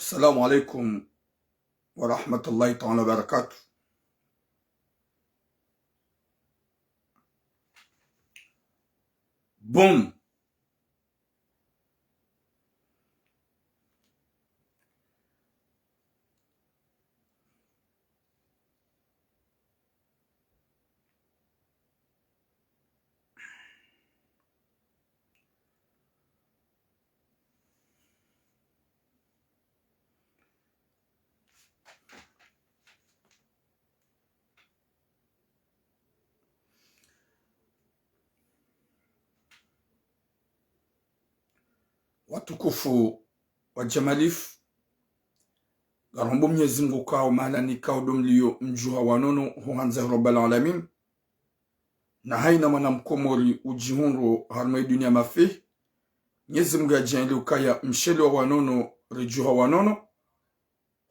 Assalamu alaikum wa rahmatullahi ta'ala wa barakatuh. Boum. Watukufu wa Jamalif, garombo Mwenyezi Mungu kao malani kao domlio mjuha wanono huhanza rabbal alamin, na haina mwanamkomori ujihunro harmai dunia mafi. Mwenyezi Mungu ajenli ukaya msheli wa wanono rijuha wanono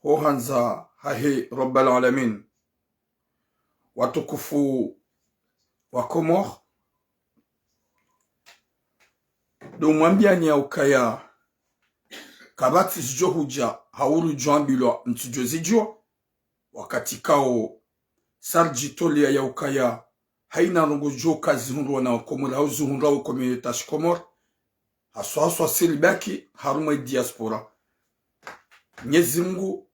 huhanza hahe rabbal alamin. Watukufu wa Komor, do mwambiani ya ukaya kabati zijo huja hauru juambilo mtujo zijo wakati kao sarji tolia ya ukaya haina nungu jo kazi hunru wana Komor hauzu hunru wa komunitash Komor haswa silibaki harumwe diaspora. Mwenyezi Mungu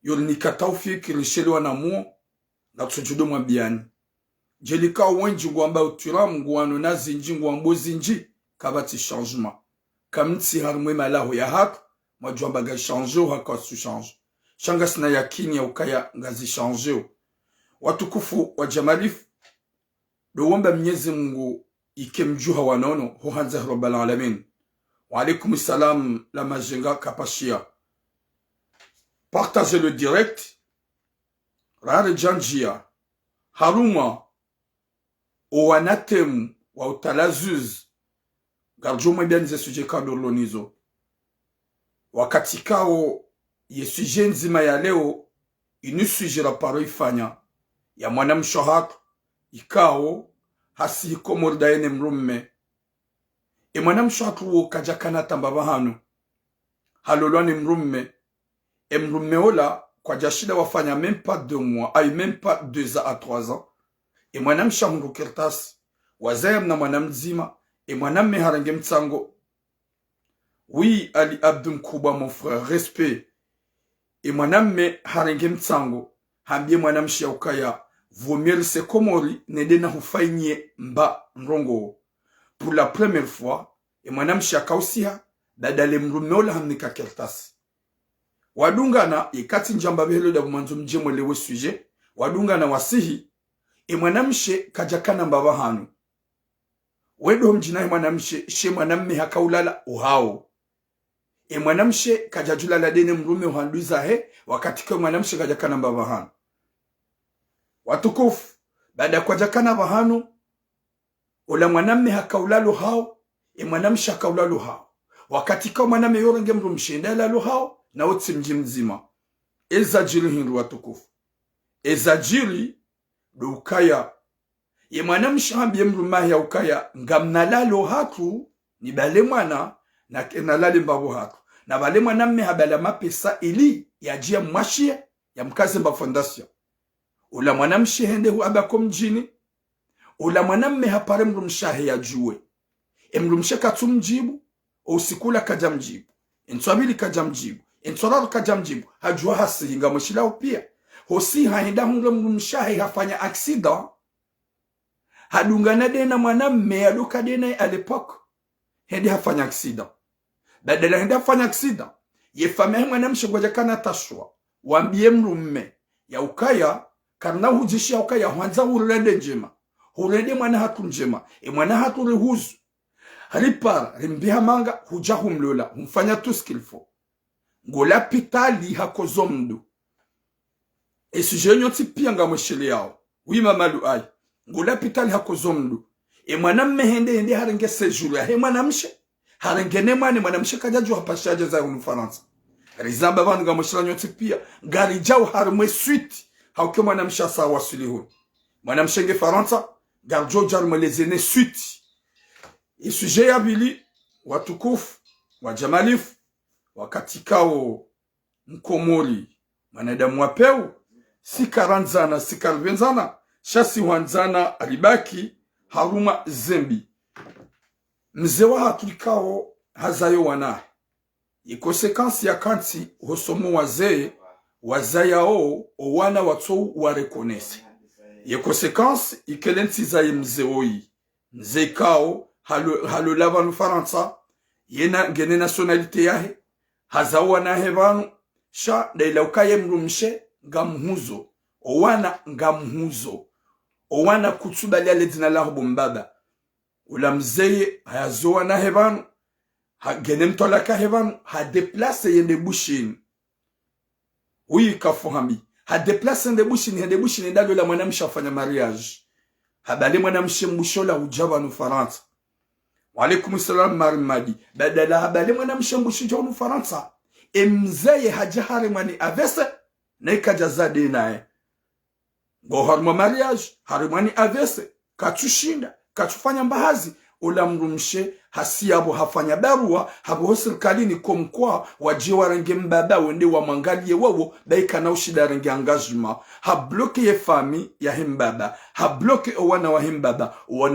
yolinika taufiki risheli wana muo na tujudo mwambiani jelika wenji nguamba uturamu nguwano nazi nji nguambozi nji kabati changement kamti harumwe malahu ya hatu majwamba ga change haka su change shangas na yakini ya ukaya ngazi change. Watukufu wa Jamalif, do wamba Mwenyezi Mungu ikemjuha wanono huhanza rabbal alamin. Wa alaikum salam la majenga kapashia. Partagez le direct. Rare janjia haruma owanatemu wa utalazuz garjo mwebianize suje kadolonizo wakati kao ye suje nzima ya leo inu suje la paro ifanya ya mwana mshohatu ikao hasi Komor daene mrumme mwana mshohatu wo kajakana tambaba hanu halolwane mrumme mrumme ola kwa jashida wafanya même pas 2 mois ay même pas 2 ans à 3 ans mwana mshamungu kertas wazayam na mwana mzima mwana meharange mtsango. Oui, Ali Abdou Kouba, mon frère, respect. Et mwanam me harange mtsango hambie mwanam shia ukaya vomir se Komori nede na hufainye mba nrongo pour la première fois. Et mwanam shia kausiha badale mrumeola hamnika kertas wadungana ikati njamba behelo da bumanzo mjemo lewe suje wadungana wasihi mwanamshe kajakana mbaba hanu wedo mjina mwanamshe she mwanamme hakaulala uhao mwanamshe kajajula la dene mrume uhanduiza he wakati kwa mwanamshe kajakana mbaba hanu. Watukufu, baada kwa jakana bahanu ula mwanamme hakaulalo hao mwanamshe hakaulalo hao wakati kwa mwanamme yorenge mrumshe ndala hao na wote mji mzima ezajiri hindu. Watukufu, ezajiri do ukaya mwanamshe hambie mrumahi ya ukaya ngamnalalo hatu ni bale mwana na kenalale mbabo hatu na bale mwana mme habala mapesa ili ya jia mwashie ya mkaze mba fondasyon ula mwanamshe hende huabako mjini ula mwanamme hapare mrumshahe ya juwe mrumshe katu mjibu usikula kaja mjibu ntwabili kaja mjibu ntwararu kaja mjibu hajua hasi hinga mwishila upia hosi haenda hunga mrumshahe hafanya accident hadungana dena mwanamme aluka dena alipoko hende hafanya accident badala hende hafanya accident yefame mwanamshe gwajakana tashwa wambie mrumme ya ukaya karna hujishi ya ukaya huanza hurende njema hurende mwana hatu njema mwana hatu rihuzu halipara rimbiha manga huja humlola humfanya tu skillful ngola pitali hakozo mdu sujenyo tipia nga mweshele yao wima malu ay ngola pitali hakozo mdu mwanamme hende harenge sejuru ya mwanamshe harenge ne mwanamshe kajaju hapashaje za Ufaransa rizamba bantu nga mweshele nyoti pia gari jau harumwe suite hauke mwanamshe sawa sulihu mwanamshe nge Faransa garjo jarumwe lezene suite suje ya bili. Watukufu wa Jamalif, wakati kao mkomori mwanadamu wapeu si karanzana si karvenzana shasi wanzana alibaki haruma zembi mzee wa hatulikao hazayo wanahe ikosekansi ya kanti hosomo wazayao owana watu warekonese ikosekansi ikelenti zaye mzee oyi mzee kao halo lava nufaransa yena gene nationalite yahe hazao wanahe vanu sha dailaukaye mrumshe ngamuhuzo owana kutubali ale dina lahu bombaba ula mzeye hayazoa na hevanu gene mtolaka hevanu ha deplace yende bushini uyi kafuhami ha deplace yende bushini ndalo la mwanamsha afanya mariage habali mwanamshe mbushola ujaba nu Faransa wa alaikum salam marimadi badala habali mwanamshe mbushola nu Faransa mzeye hajahari mwani avese na ikajazade nae bo harma mariage harimwani avese katushinda katufanya mbahazi ula mrumshe hasiabo hafanya barua habo serikali kwa mkoa wajiwa rangi mbaba wende wa mangalie wawo daika na ushida rangi engagement ha bloke ye fami ya himbaba ha bloke wana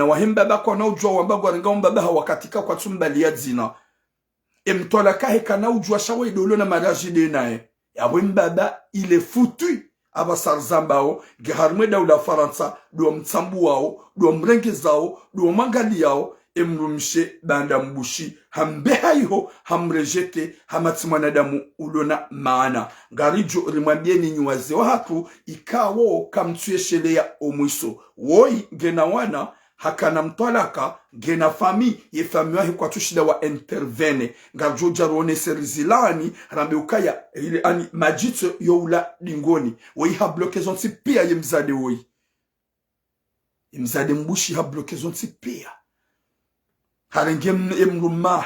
wa himbaba kwa na ujua wambago rangi mbaba hawakatika kwa tumbali ya zina mtola kahe kana ujua shawe idolo na mariage de nae ya mbaba il est foutu aba sarzambao geharmeda ula Faransa do mtsambu wao do mrengi zao do mangali yao emrumshe banda mbushi hambeha iho hamrejete hamatsimwanadamu ulona maana ngarijo rimwambieni nyuwaze wa hatu ikawo kamtueshelea omwiso woi gena wana hakana mtolaka gena fami ye fami wahi kwa tushida wa intervene ngarjo jarone serizilani rambe ukaya ile ani majitso youla dingoni woi ha bloke zonti pia ye mzade woi mzade mbushi ha bloke zonti pia harengem emruma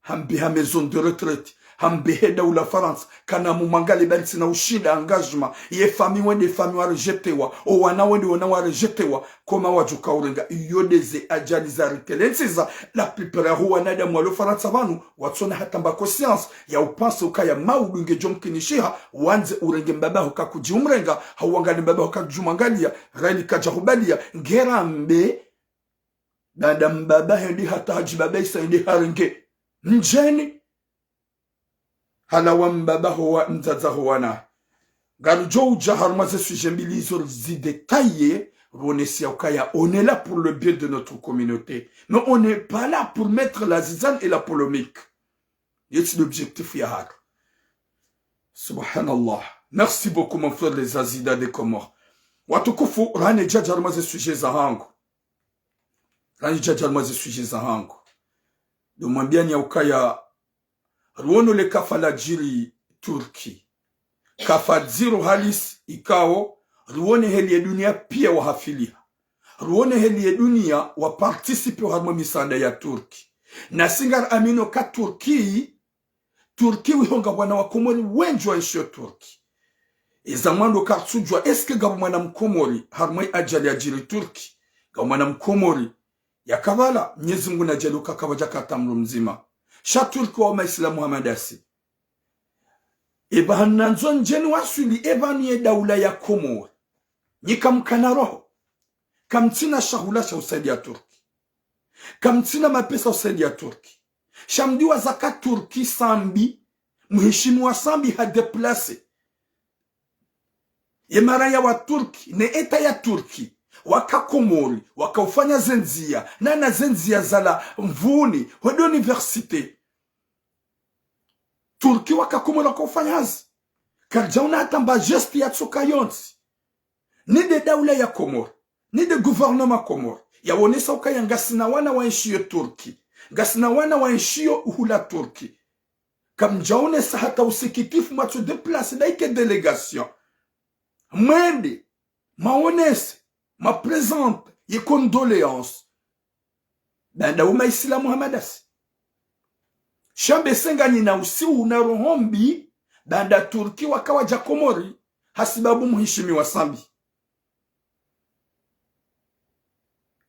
hambe ha maison de retraite hambe heda ula France kana mumangali banti na ushida engagement ye fami wende fami wa rejetewa o wana wende wana wa rejetewa koma wajuka urenga yodeze ajali za rikelensiza la plupart ho wanada mwalo Faransa banu watsona hata mba conscience ya upanse ukaya maudunge jomkinishiha wanze urenge mbaba hokakuji umrenga hawangani mbaba hokajumangalia raini kajahubalia ngerambe dada mbaba hendi hata hajibaba isa hendi harenge njeni halawa mbaba hoa mzaza hoana garujo uja harmaze sujet milizo zidetaillé ronesia ukaya on est là pour le bien de notre communauté mais on n'est pas là pour mettre la zizane et la polémique c'est l'objectif yahar subhanallah merci beaucoup mon frère les azida des Comores watukufu rane jaja harmaze sujet zahangu dumwambia nya ukaya ruono le kafala jiri Turki kafadziro halis ikao ruone heli ya dunia pia wahafilia ruone heli ya dunia wa participe wa harmo misanda ya Turki na singar amino ka Turki wihonga wana wa Komori wenjwa isho Turki izamando katsujwa eske gabu mwana mkomori harmo ajali ya jiri Turki gabu mwana mkomori yakabala Mwenyezi Mungu najaluka kabaja katamru mzima shaturki wa Maisla Muhammadasi ibahananzo njeni wasuli ebani daula ya Komori nikamkana roho kamtina shahula sha usaidi ya Turki kamtina mapesa usaidi ya Turki shamdiwa zakat Turki sambi muheshimu wa sambi ha deplace yemara ya wa Turki ne eta ya Turki waka Komori wakaufanya zenzia na zenzia zala mvuni wado universite Turki waka Komori wakaufanya hazi karjauna hata mba gesti ya tsoka yonsi ni de daula ya Komori ni de gouvernement Komori ya wonesa ukaya ngasina wana wa nshio Turki ngasina wana wa nshio uhula Turki kamjaune sa hata usikitifu matu de place daike delegation mwende maonese ma présente ye condoléances banda uma Islam Muhammadasi shambe sengani na usiu na rohombi banda Turki wakawaja Komori hasibabu muhishimi wa sambi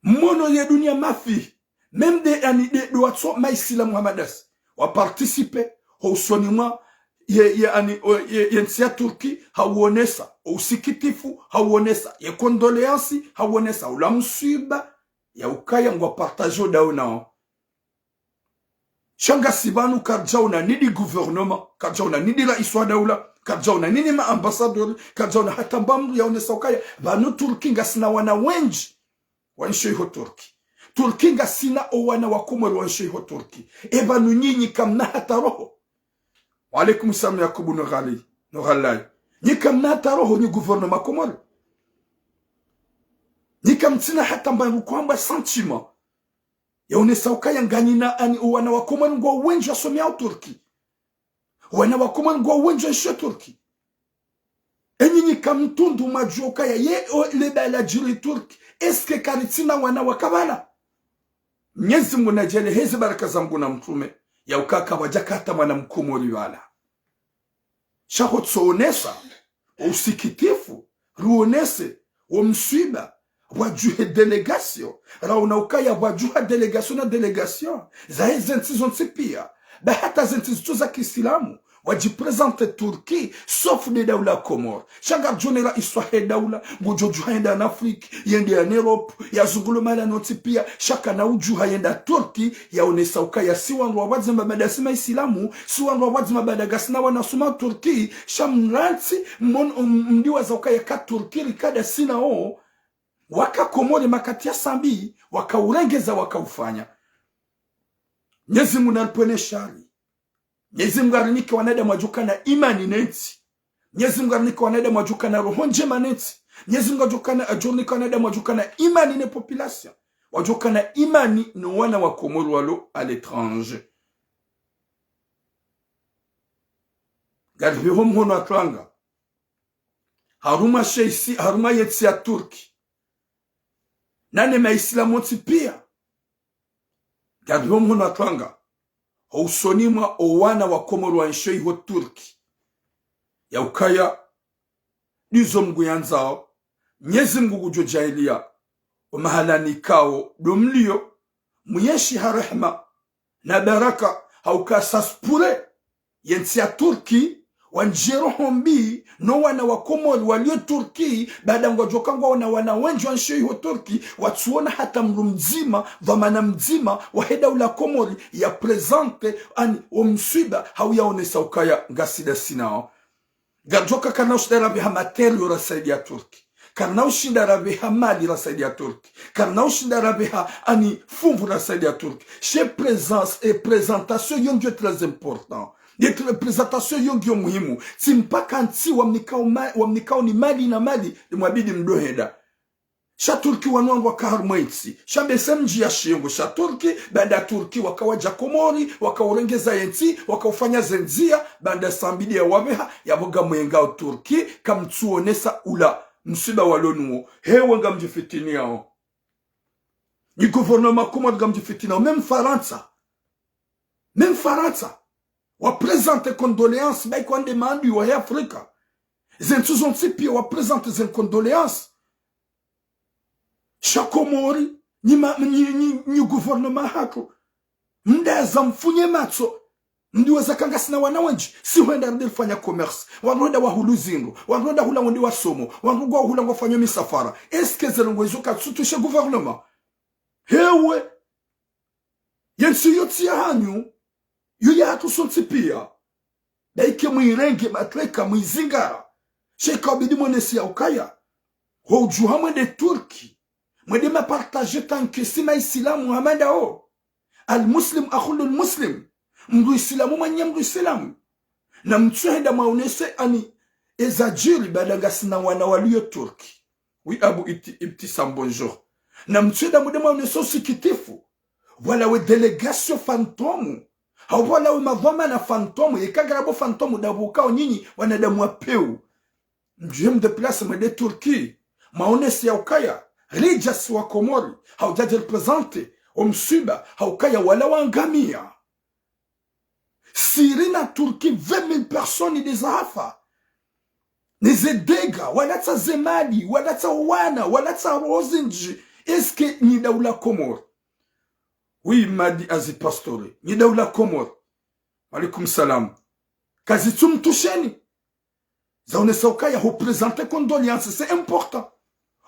mono ye dunia mafi même des années de watso ma Islam Muhammadasi wa participer au soignement yensi ya Turki hauonesa usikitifu, hauonesa ye kondoleansi, hauonesa ula msiba ya ukaya ngwa partajo dao nao. Shanga sibanu karjauna nidi gouvernement, karjauna nidi la iswa daula, karjauna nini ma ambassadeur, karjauna hata mbamdu ya onesa ukaya, banu Turki nga sina wana wenji wanshiho Turki. Turki nga sina owana wakumwelu wanshiho Turki. Banu nyinyi kamna hata roho. Walaikum salam Yakubu Noghalai. Ni kamna hata roho ni gouvernement kumwelu. Ni kamtina hata mbaru kwamba sentiment. Ya onesa ukaya nganyina ani wana wakumwelu ngwa wenji wasomia au Turki. Wana wakumwelu ngwa wenji wanshiho Turki. Nyinyi kamtundu majoka ya ye leba la jiri Turki. Eske karitina wana wakabala. Mwenyezi Mungu najele hezi baraka za Mungu na mtume ya ukaka wajakata mwana mkumori wala. Shako tsoonesa usikitifu ruonese msiba wajuhe delegasyon rauna ukaya wajuha delegasyon na delegasyon za hezi ntizon pia ba hata zintizo za Kiislamu wajipresente Turki sauf de daula Komor. Shanga jonera iswa he daula ngujoju yenda na Afrika yende ya Europe ya zungulu mala noti pia shaka na ujuha yenda Turki ya onesa ukaya siwanwa wadzima badasima Islamu siwanwa wadzima badagasina wanasuma Turki shamranti mdiwa za ukaya ka Turki rikada sina o waka Komori makatia sambi waka urengeza waka ufanya Nyezi munalpwene shari. Nyezi mgarinike wanada majuka na imani neti. Nyezi mgarinike wanada majuka na roho njema neti. Nyezi mgarinike wanada majuka na imani ne population. Wajuka na imani no wana wa Komoro walo à l'étranger. Gadbi hono atlanga. Haruma sheisi, haruma yetsi ya Turki. Nane ma Islamu pia. Gadbi hono atlanga. Hausonima owana wa Komoro wa nsheho Turki. Ya ukaya nizo mgu yanzao. Nyezi mgu gujo jailia. Umahala nikao dumlio. Mweshi harehma na baraka hauka saspure. Yensi ya Turki wanjero hombi no wana wa Komoro walio Turki baada ngojokangwa wana wenji wa nsheho Turki watuona hata mzima dhamana mzima wa heda ula Komori ya presente ani omsiba hauyaonesa ukaya ngasida sinao gajoka kana ushdara biha material rasaidi ya Turki kana ushindara biha mali rasaidi ya Turki kana ushindara biha ani fumbu rasaidi ya Turki chez présence et présentation yon très important. Yetu representation yongi muhimu. Simpaka nti wamnikao ni mali na mali mwabidi mdoheda. Sha Turki wanwangu wakaharumwa itsi. Sha besemji ya shiongo. Sha Turki, banda Turki wakawaja Komori, wakaurengeza yenti, wakaufanya zenzia, banda sambidi ya wabeha, ya boga mwengao Turki, kamtuonesa ula msiba walonuo. Hewa nga mjifitini yao. Ni gouvernement Komori nga mjifitini yao. Même Faransa. Wa présente condoléances bai kwa demandi wa Afrika. Zentuzon tipi wa présente zen condoléances. Shakomori ni gouvernement hako. Mdaza mfunye matso. Ndiweza kangasina wanawanji. Si huenda ndilfanya commerce. Wanroda wa hulu zindu. Wanroda hula wandi wa somo. Wanroda hula wafanya misafara. Eske zelongwezuka tsutushe gouvernement. Hewe. Yensi yoti ya hanyu. Yuya hatu sonti pia. Daike mwirenge matreka mwizingara. Sheka obidi mwenesi ya ukaya. Hojuha mwende Turki. Mwende mapartaje tanke sima Islamu Muhammada o. Al-Muslim akhulul Muslim. Mdu Islamu mwenye mdu Islamu. Na mtuhenda maunese ani ezajiri badanga sina wana walio Turki. Oui Abu Ibtisam bonjour. Na mtuhenda mwende maunese usikitifu. Wala we delegation fantomu. Hawala umavoma na fantomu. Yekagarabo fantomu dabukao nyinyi wanadamu wapeu. Mjuhem de place mwede Turki. Maonesi ya ukaya. Rijas wa Komori. Haujaji represente. Omsuba. Haukaya wala wangamia. Sirina Turki 20,000 personnes des afa. Nizedega. Walata zemali. Walata wana. Walata rozinji. Eske ni daula Komori. Oui, Madi Azi Pastore. Ni daula Komor. Alaikum salam. kazi tumtusheni zaonesa ukaya hupresente condoleance, c'est important.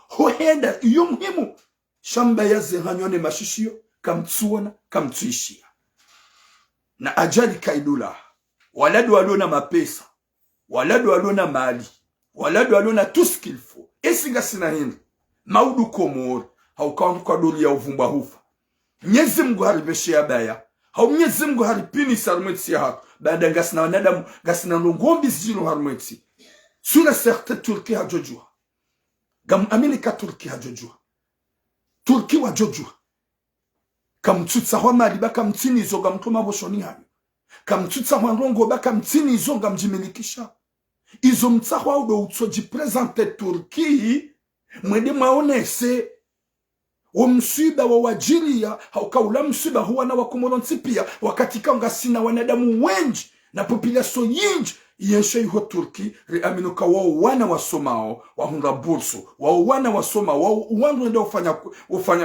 Hoenda iyo muhimu shamba yaze hanyone mashishio kamtsuona kamtuishia na ajali kaidula. Waladu walona mapesa, waladu walona mali, waladu walona tout ce qu'il faut. Esiga sina hindi maudu Komori haukawandu kwa doli ya uvumba hufa. Mnyezi Mungu haribeshe ya baya, hau Mnyezi Mungu haripini sarumeti ya hatu baada ngasina wanadamu ngasina nungombi zilo harumeti. Sura certe Turki hajojua gam Amerika Turki hajojua Turki wajojua kamtutsa hwa mali baka mtini izo gamtuma boshoni hanyu kamtutsa hwa rongo baka mtini izo gamjimilikisha izo mtsahwa udo utsoji presente Turki mwede maonese umsiba wa wajiria haukaula msiba huwa na wakomoronsi pia wakati kaunga sina wanadamu wenji na population yinji yenshe yuho Turki reaminuka wao wana wasomao wahunda bursu wao wana wasoma wao wandu nda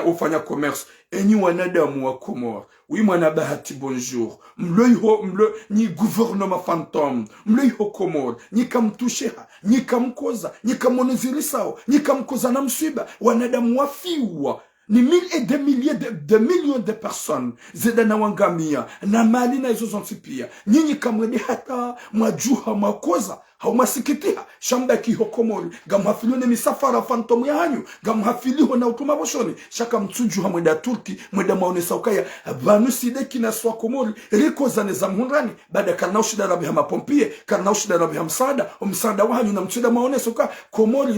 ufanya commerce enyi wanadamu wa Komori. Oui mwana bahati bonjour mlo ni gouvernement fantôme mlo yuho Komori ni kamtusheha ni kamkoza ni kamonezirisao ni kamkoza na msiba wanadamu wafiwa ni mille et des milliers de millions de personnes zeda na wangamia na mali na izo zontipia nyinyi kamwedi hata majuha makoza hau masikitiha shamba kiho Komori gamuhafiliho ne misafara fantomu ya hanyu gamuhafiliho na utumaboshoni shaka mtuju ha mweda Turki mweda maonesa ukaya vanu sideki na swa Komori riko zane za mhunrani baada karna ushida rabi hama pompie karna ushida rabi hamsada umsada wa hanyu na mtuda maonesa ukaya Komori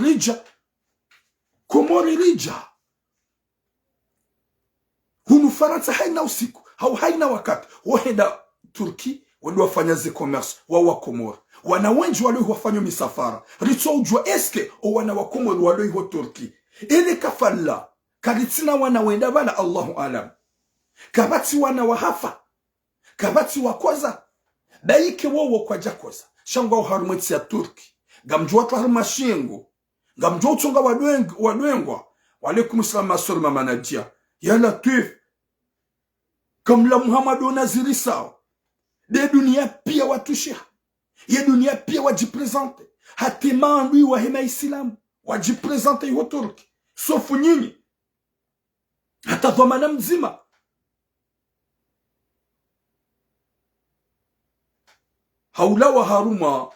rija hunu Faransa haina usiku hau haina wakati wahenda Turki wadu wafanya ze commerce wa Komori wana wenji walo wafanya misafara ritso ujwa eske o wana wa Komori walo Turki ele kafalla karitina wana wenda bana Allahu alam kabati wana wahafa kabati wakoza baike wowo kwa jakoza shangwa harumeti ya Turki gamjwa kwa harmashingo gamjwa utunga wadwengwa walaikum salam asuri mamanajia ya Latif comme la Muhammadu Naziri sao de dunia pia watusha ye dunia pia wajipresente hatima lui wa hema Islamu wajipresente yuho Turki sofu nyinyi hata dhamana mzima haula wa haruma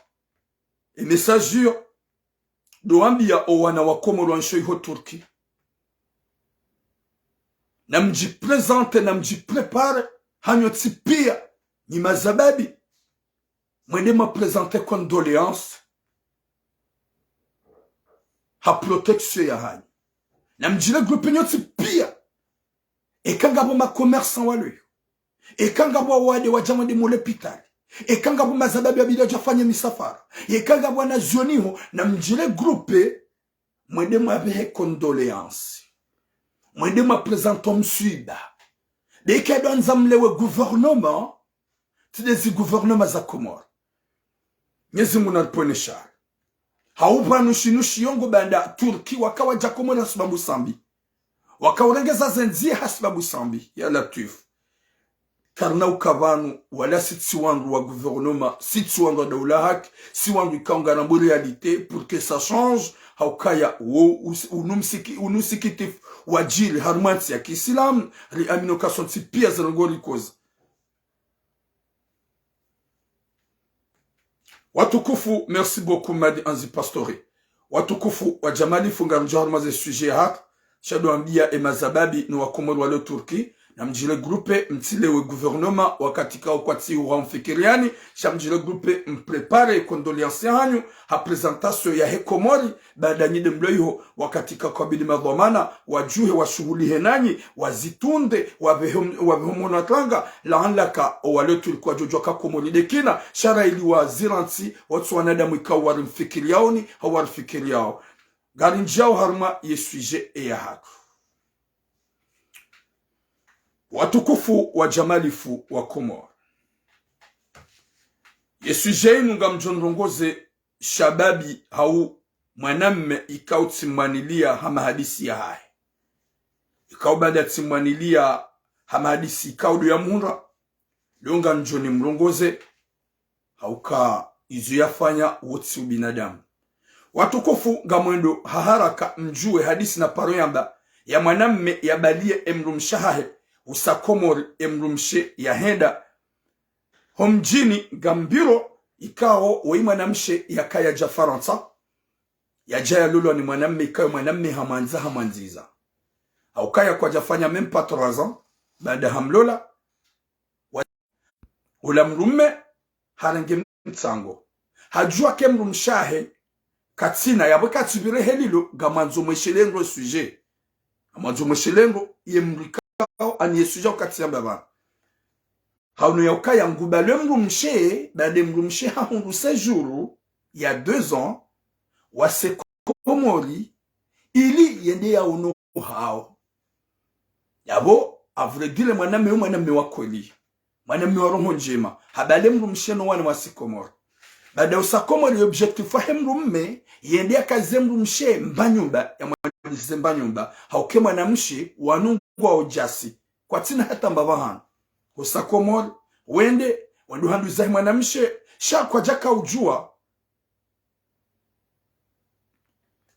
message doambia o wana wa Komori wansho yuho Turki na mjipresente na mjiprepare hanyo tipia ni mazababi mwende ma presente condoléance ha protection ya hanyo na mjile grupe nyo tipia ekangabo ma commerçant wale ekangabo wade wajama de l'hôpital ekangabo mazababi abila jafanya misafara ekangabo na zioniho na mjile grupe mwende ma behe condoléance mwende ma présentom msuiba deke donza mlewe gouvernement tidezi gouvernement za Komori nyezi munaliponesha haupa nushi yongo banda Turki wakawa Komori hasibabu sambi wakaurengeza zenzie hasibabu sambi ya Latif karna ukavanu wala sitsi wangu wa gouvernement sitsi wangu wa daula haki si wangu ikaunga na réalité pour que ça change haukaya unusikitif wajili harumati ya Kiislamu riamino kasonti pia zanogori koza. Watukufu, merci beaucoup Madi Anzi Pastori. Watukufu wa Jamali fungarunja harumaze sujet haka shado ambia emazababi ni wa Komori wale Turki na mjile grupe mtilewe gouvernement wakati kao kwa tiwa mfikiriani shamjile grupe mprepare condoléances hanyu ha presentation ya he Komori baada nyide mloyo wakati kao kwa bidi madhamana wajuhe wa shughuli henanyi wazitunde wabehomona tlanga laanlaka wale tulikuwa jojwa ka Komori dekina shara ili waziranti watu wanadamu ikaw warimfikiriaoni hawarfikiriao garinjao harma yesuje ya hatu. Watukufu wa jamalifu wa Komori yesuje nunga mjonrongoze shababi hau mwanamme ikau timanilia hama hadisi ya hai ikau bada timanilia hama hadisi ikau do ya muhura lunga njoni mrongoze hauka izu yafanya wotsi binadamu. Watukufu ngamwendo haharaka mjue hadisi na paro yamba ya mwanamme yabalie emrumshahe usakomori emrumshe ya henda homjini gambiro ikao wa mwanamshe yakaya ja Faransa ya jaya lolo ni mwanamme ikayo mwanamme hamanziza au kaya kwa jafanya même pas 3 ans baada hamlola ula mrumme harange mtsango hajua ke mrumshahe katina yabo katubire helilo gamanzo mweshelengo sujet amanzo mweshelengo yemrikao ani sujet katia baba haunu yaukaya ngubale mrumshe bade mrumshe hahundu sejuru ya 2 ans wase komori ili yende ya uno hao yabo avregile mwaname wakoli mwaname wa roho njema habale mrumshe no wana wase komori bada usakomori objectif wa mrumme yende akaze mrumshe mbanyumba ya mwanise mbanyumba hauke mwanamshi wanungwa ojasi kwa tina hata mbabahana usakomori wende wandu handu zahi mwanamshe sha kwa jaka ujua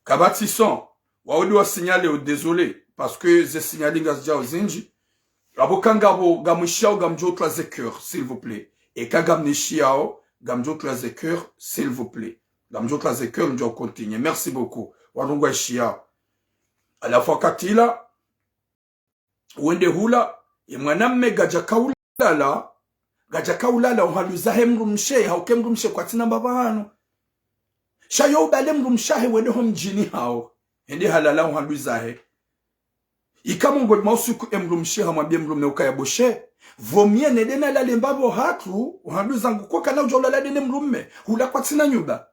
kabati son waudi wa signale au désolé parce que ze signaling as dia ozinji abokanga bo gamushiao gamjo traze cœur s'il vous plaît et kagamnishiao gamjo traze cœur s'il vous plaît gamjo traze cœur ndio continue merci beaucoup wanungwa shia à la fois katila wende hula e mwanamme gajakaulala uhaluza hemrumshe haukemrumshe kwa tina babano shayo bale mrumshahe wende homjini hao hende halala uhaluzahe ikamungo mausuku emrumshe hamwambie mrume ukaya boshe vomie nedena lale mbabo hatu uhaluza nguko kana ujolala dene mrume hula kwa tina nyumba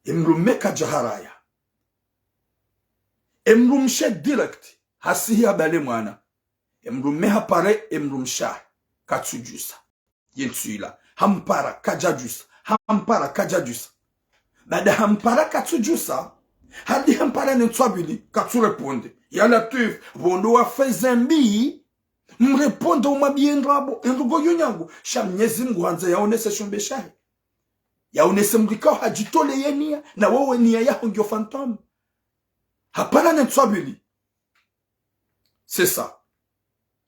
emrume kajaharaya emrumshe direct hasihi bale mwana emrume hapare emrumshahe katsujusa yensuila hampara kajajusa bada hampara katsujusa hadi hampara netswabili katsureponde ya latif bondo wa fezembi mreponde umabiendrabo endugo yonyangu shamnyezi Mungu hanza yaonese shombeshahe yaonese mrikao hajitole yenia na wewe nia yako ngio phantom hapana netswabili c'est ça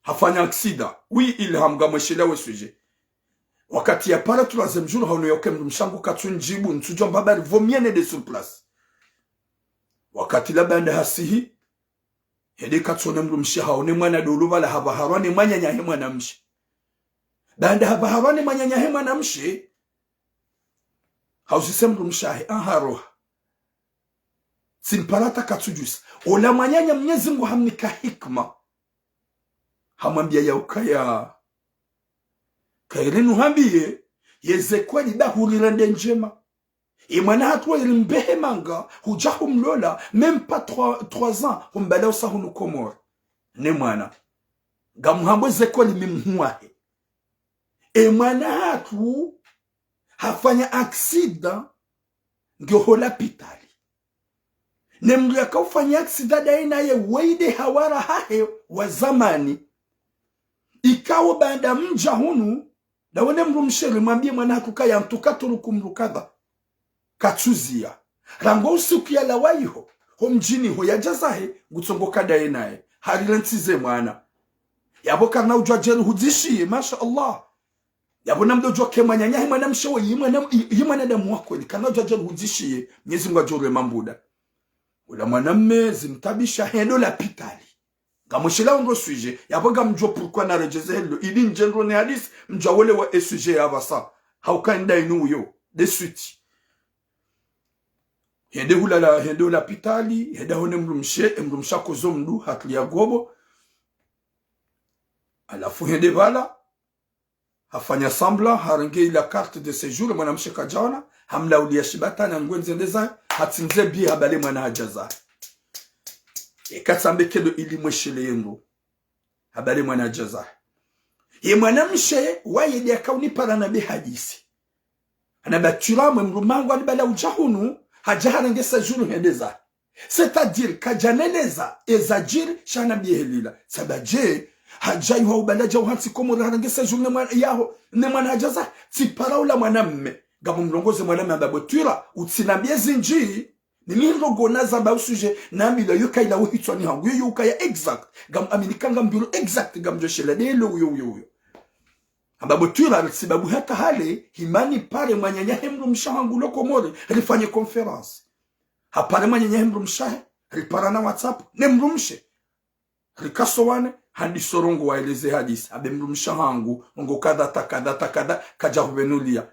hafanya aksida oui il hamga mweshela we sujet wakati ya para 3e jour hauno yoke mrumshangu katsunjibu ntujo mbabari vomiene de sur place wakati la banda hasihi hede katsone mrumshi haone mwana doluvala habaharwane manyanya he mwana mshi banda habaharwane manyanya he mwana mshi hausise mrumshahe anharoha simparata katsujusa ola manyanya Mwenyezi Mungu hamnika hikma hamwambia yaukaya kairinu hambiye yezekwa lidahulirande njema imwana hatwa ilimbehe manga hujahu mlola même pas 3 ans humbala usahunu komor ne mwana gamuhambo zekwa limimhuahe imwana hatu hafanya accident ngehola pitali nemlu yakafanya accident daina ye weide hawara hahe wa zamani ikawo banda mja hunu da wene mrumshere mwambie mwana kukaya mtukaturu kumrukadha katuzia rango usiku ya lawaiho homjini ho ya jazahe gutsongoka daye naye harirantize mwana yabo kana ujwa jeri hudishiye masha Allah yabo namdo ujwa kemanyanyahe mwana mshewe yimwana da mwako kana ujwa jeri hudishiye Mwenyezi Mungu ajore mambuda ula mwanamme zimtabisha hendo la pitali gamushila ungo sujet yaboga mjo pourquoi na rejeze hello ili njendro ne hadis mjo wole wa sujet abasa haukanda inu yo de suite hende hulala hende la pitali henda hone mrumsha kozo mdu hatli ya gobo alafu hende bala hafanya semblant harange la carte de séjour mwanamshe kajana hamla ulia shibata na ngwenze ndeza hatinze bi habale mwana hajaza ekatsambe kedo ili mweshele yengo habale mwana hajaza ye mwanamshe waye akauni para na bi hadisi anabatura mrumango alibala ujahunu hajaharange séjour hendeza c'est-à-dire kajaneleza ezajir shana bihelila sabaje hajai wa ubalaja uhansi komori harangesa june mwana yaho ne mwana hajaza tipara ula mwanamme gamu mlongoze mwanamme ambabotwira utsinambie zinji ni mirogo naza ba usuje nambila yuka ila uhitwa ni hangu yuka ya exact gamu aminikanga mbilo exact gamu joshela delo yo ambabotwira sibabu hata hale himani pare mwanyanya hemru mshahangu loko mori rifanye conference hapare mwanyanya hemru mshahe ripara na WhatsApp ne mrumshe rikasowane handi sorongo waeleze hadisi abemrumsha hangu ngo kada takada kaja hubenulia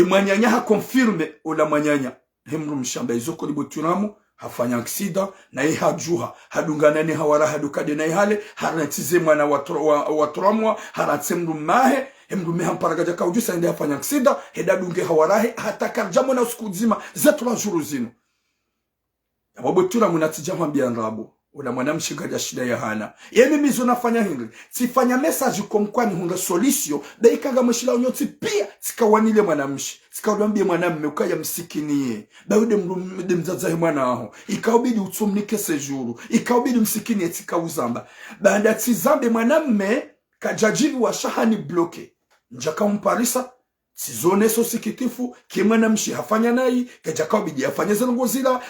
mwanyanya ha confirme ola mwanyanya hemrumsha mbaizo liboturamu hafanya aksida na hajuha hadungana ni hawara hadukade na hale haratize mwana watramwa haratsemru mahe hemrume hamparaga kaujusa ende hafanya aksida hedadunge hawarahe hatakarjamo na usikuzima zetu juru zino aboturamu natija mwambia nrabo ula mwanamshi gaja shida ya hana yemi mizo nafanya hingri sifanya message komkwani hunga solution daikaga mwishila unyoti pia sikawanile mwanamshi sikawambie mwanamme ukaya msikinie baude mzazahe mwana aho ikaubidi utumnike sejuru ikaubidi msikinie tika uzamba baada tizambe mwanamme kajajivi wa shahani bloke njaka umparisa sizone so sikitifu kimwana mshi hafanya nai kajakabidi afanye zilongozila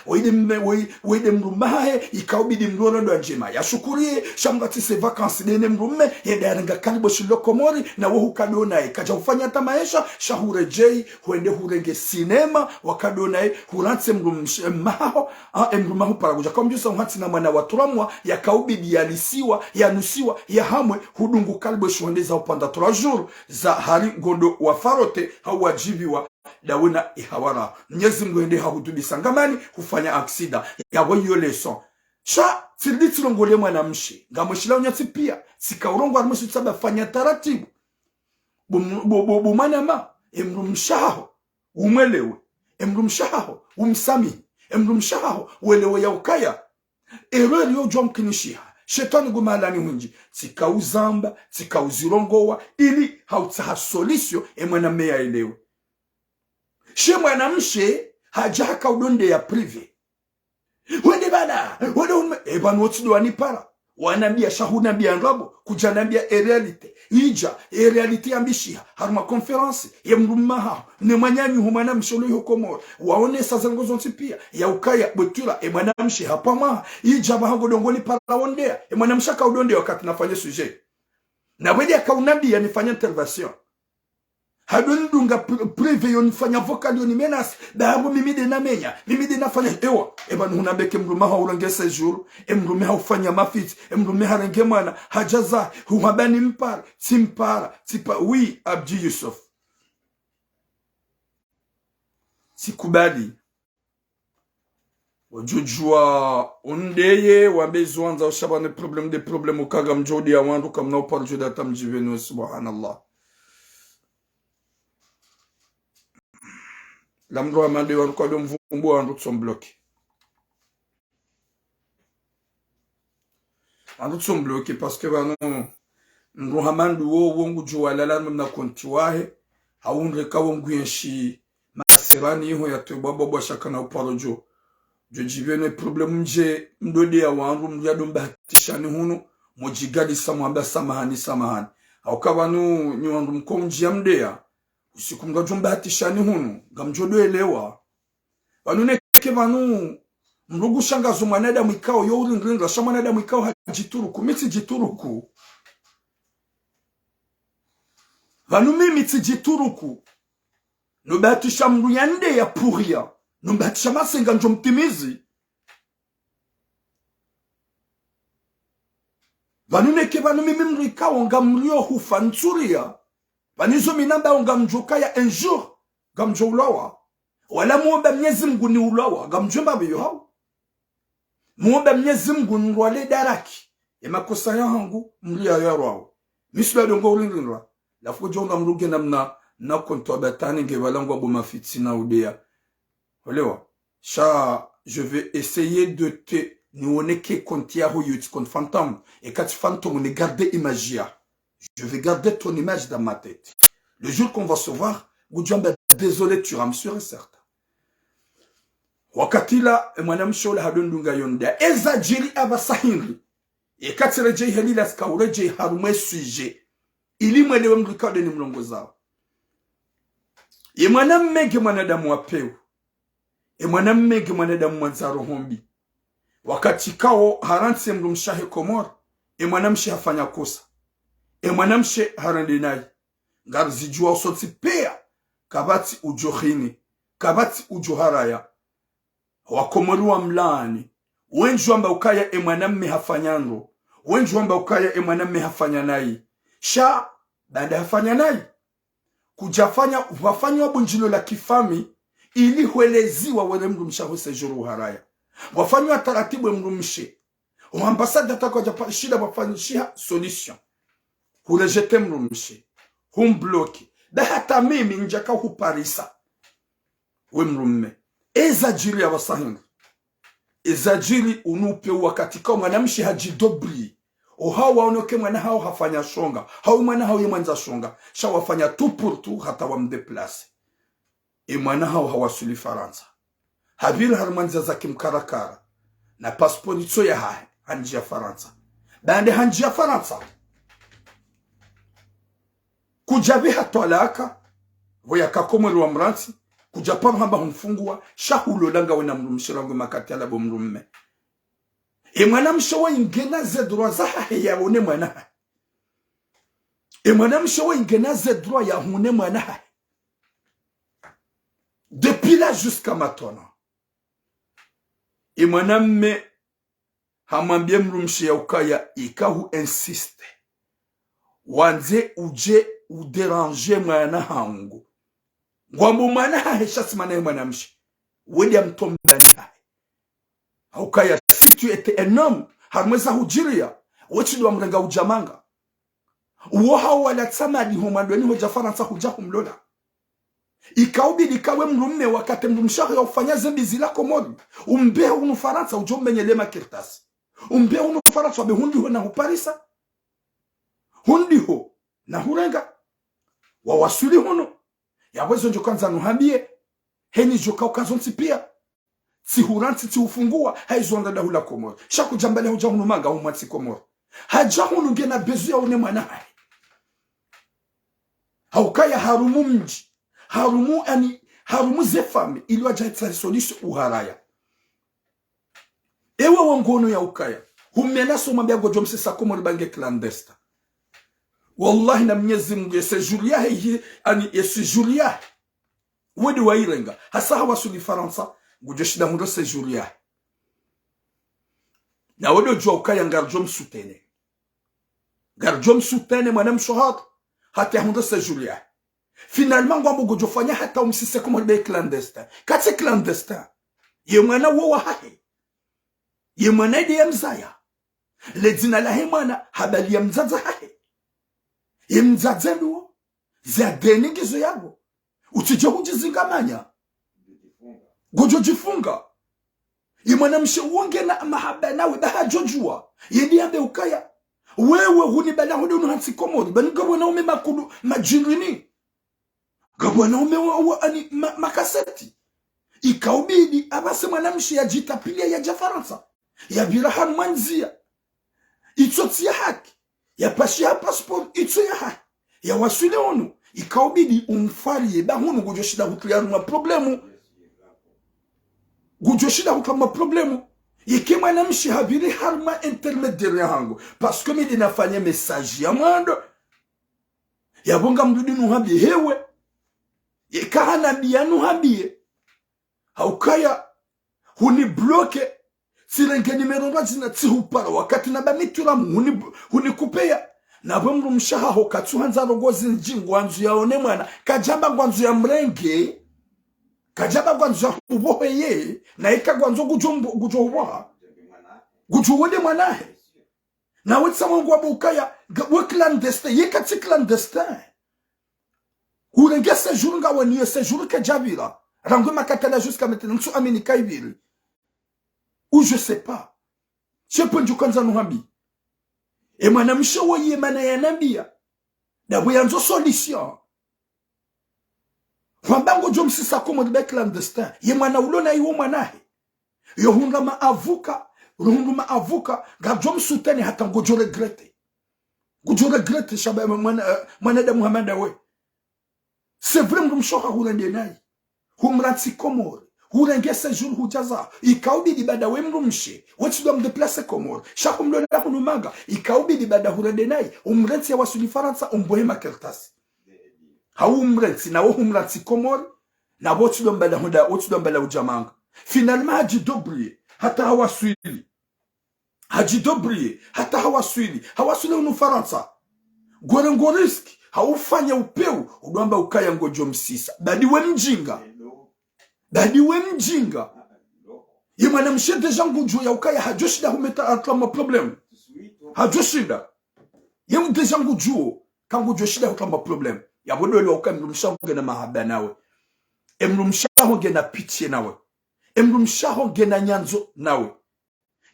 oide mrumahe ikabidi mrondo njema yashukurie shamgati se vacances dene mrume yedarenga kalibo shilokomori na wo hukadona kaja ufanya tamaesha shahure jei huende hurenge cinema wakadona huranse mrumaho mrumaho paraguja kamjusa uhati na mwana waturamwa yakabidi yalisiwa yanusiwa yahamwe hudungu kalibo shuendeza upanda 3 jours za hari gondo wa farote hawajibiwa dawena ihawara Mwenyezi Mungu ende hahudubisa ngamani hufanya aksida yawo yo leson cha tilditi longole mwanamshi ngamoshila unyati pia sikaurongo armushi tsaba fanya taratibu bumanama emrumshaho umwelewe emrumshaho umsami emrumshaho welewe ya ukaya ereri yo jomkinishiha shetani gumalani hunji tikauzamba tikauzirongowa ili hautaha solution emwana meya elewe she mwanamshe hajaka udonde ya prive wende bana wende ebanu otido anipara wanambia shahuna bianrabo kujanambia realite ija realite ambishia harma conference ya mrumaha ne manyanyu humana msholo yokomoro waone sazango zonti pia ya ukaya botura mwanamshi hapama ija bahango dongoni para wondea mwanamsha ka udonde wakati nafanya sujet na wende akaunambia nifanya intervention hadundunga prive yonifanya vocal yoni menace dahabu mimide na menya mimide nafanya ewa ebanu hunambeke mrumaha urangesa jour mrumaha ufanya mafiti mrumaha renge mwana hajaza huhabani mpara timpara tipa oui Abdi Yusuf sikubali wajujua ondeye wambezwanza ushabane problem ukaga mjodi ya wandu kamna uparjuda tamjivenu subhanallah la mdwa mande waruka do mvumbu wandu tsombloki wandu tsombloki parce que bano mruhamandu wo wongu juwala la mna konti wahe haunre ka wongu yenshi masirani ho ya babo shaka upalojo jojibene problem nje mdode ya wandu mjado mbatishani hunu mojigali samwamba samahani aukabanu ni wandu mkonji ya mdea usikumga jumbatishani hunu gamjodo elewa banuneke banu mrugu shangazo mwanada mwikao yo urinringa shamanada mwikao hajituruku miti jituruku banu mimi tijituruku no batisha mruyande ya puria no batisha masenga njomtimizi banuneke banu mimi mrikao ngamrio hufa nturia banizo minamba ongamjoka ya un jour gamjo ulawa wala muomba Mwenyezi Mungu ni ulawa gamjomba biyo hao muomba Mwenyezi Mungu ndwale daraki makosa yangu mlia yarwao misla dongo ulinrinra la fujonga mruge namna na konto batani ngebalangwa boma fitina udea olewa sha je vais essayer de te niwoneke kontia ho yut kont fantôme et quand fantôme ne garder imagia. Je vais garder ton image dans ma tête. Le jour qu'on va se voir, Goudjamba, désolé, tu rames sûr et certain. Wakatila, mwanamshola hadundunga yonda. Eza jiri aba sahiri. Ikati reje helila ska ureje harume suje. Ili mwelewe mrikade ni mlongo zao. Mwanamme mwanadamu wapeu. Mwanamme mwanadamu mwanzaro hombi. Wakati kao haranti mrumshahe komor. Mwanamshe hafanya kosa. Mwanamshe harandinai. Ngarzijua usoti pea. Kabati ujohini. Kabati ujoharaya. Wakomori wa mlaani. Wenju amba ukaya mwanamme hafanyando. Wenju amba ukaya mwanamme hafanyanai. Sha banda hafanyanai. Kujafanya wafanya wabunjilo la kifami ili hueleziwa wale mrumsha husejuru haraya. Wafanya taratibu mrumshe. Ambasada tako japa shida wafanyishia solution. Hulejete mrumshe. Humbloki. Da hata mimi njaka huparisa. We mrumme. Ezajili ya wasahingu. Ezajili unupe wakati kwa mwanamshi hajidobri. Hao waonoke mwana hao hafanya shonga. Hao mwana hao yemanza shonga. Sha wafanya tu pour tu hata wamdeplase. Mwana hao hawasuli Faransa. Habili harmanza za kimkarakara. Na pasipori tso ya hae. Hanjia Faransa. Bande hanjia Faransa. Kujabi hatwalaka. Voya kakomwe wa mransi. Kujapano hamba humfungua. Shahulo langa wena mrumshirangu makati alabo mrumme. Mwanamshe wa ingena zedroa za hahe ya hune mwana hae. Mwanamshe wa ingena zedroa ya hune mwana hae. Depuis là jusqu'à maintenant. Mwanamme hamambie mrumshe ya ukaya ikahu insiste. Wanze uje uderange mwana hangu. Ngwambu mwana hae shasi mwana mwanamshe. William Tombani hae. Ukaya si tu étais un homme, harmeza hujiria, wechi wa mrenga ujamanga. Uoha wala tsama di homandoni hoja Faransa huja humlola. Ikaubi likawe mrumme wakati mrumshari ya ufanya zembi zila komodi. Umbea unu Faransa ujombe nyelema kirtasi. Umbea unu Faransa wabe hundi ho na huparisa. Hundi ho na hurenga. Wawasuli hono. Ya wezo njokanza nuhambie. Heni joka ukazonti pia. Si huranti ti ufungua haizonda da hula komoro. Shaku jambale huja hunu manga umwati komoro. Haja hunu gena bezu ya une mwana hai. Haukaya harumu mji. Harumu zefami ili wajaita solution uharaya. Ewe wangono ya ukaya. Humenaso mambia gojo msisa komoro bange clandesta. Wallahi na mnyezi mungu yese Julia hii yese Julia. Wedi wa irenga. Hasa hawasuli Faransa. Gujoshida hundo se Julia. Na wedo jua ukaya ngarjom sutene. Ngarjom sutene mwana mshohad. Hati ya hundo se Julia. Finalement ngwambo gujofanya hata umsise kumalibe clandestin. Kati clandestin. Ye mwana wawa hahe. Ye mwana ide ya mzaya. Le dina la he mwana habali ya mzaza hahe. Ye mzaza luo. Zia deni gizo yago. Uchije hujizingamanya. Gojo jifunga. Mwanamshe uonge na mahaba nawe daha jojua. Yedi ambe ukaya. Wewe hunibala hudu unuhansi komori. Bani gabwa na ume makudu majirini. Gabwa na ume makaseti. Ikaubidi abase mwanamshe ya jitapilia ya jafaransa. Ya birahan manzia. Itsoti ya haki. Ya pashi ya passport. Itso ya haki. Ya wasule onu. Ikaubidi umfariye. Bahunu gojo shida hutuyaru ma problemu. Gujoshida hukama problemu. Yeke mwanamshi habiri harma intermediaire hangu. Parce que midi nafanya message ya mwando. Yabonga mdudi nuhabie hewe. Yeka hanabia nuhabie. Haukaya huni bloke. Silenge nimeronga zina tihupara. Wakati nabamituramu huni kupea. Na bamru mshaha hokatsu hanza rogozi njingu wanzu ya one mwana. Kajamba gwanzu ya mrenge. Kajaba gwanzo ubohe ye na ika gwanzo gujo uboha gujo wode mwanahe na wetsa wangu wabukaya we clandestin ye kati clandestin urenge séjour nga wani ye séjour ke jabira rango makatala jusqu'à maintenant nsu amini kaibiri ou je sais pas je peux du kanza nuhambi e mwanamshe wo ye mana yanambia na buyanzo solution. Wambango jom sisa komo de clandestin. Ye mwana ulona iwo mwanahe. Yo hunga ma avuka. ruhunduma avuka gajom sutani hata ngojo regrete shaba mwana Muhammad we c'est vrai mrumshoka hulande nayi humratsi Komore hurangia séjour hujaza ikaubi dibada we mrumshe wetu do mdeplace Komore shakumlo la hunumaga ikaubi dibada hulande nayi umrenti ya wasuli Faransa umbohema kertasi haumrenti na wo humratsi Komore na wetu do mbala ujamanga finalement hajidobrie hata hawaswili hawaswili unu Faransa gorengoriski haufanya upeu udwamba ukaya ngojo msisa badi we mjinga yemana mshede jangu juu ya ukaya hajoshida humeta atlama problem hajoshida yemu de jangu juu kangu joshida atlama problem ya bodo le ukaya mrumshaho na mahaba nawe emrumshaho gena pitié nawe emrumshaho gena nyanzo nawe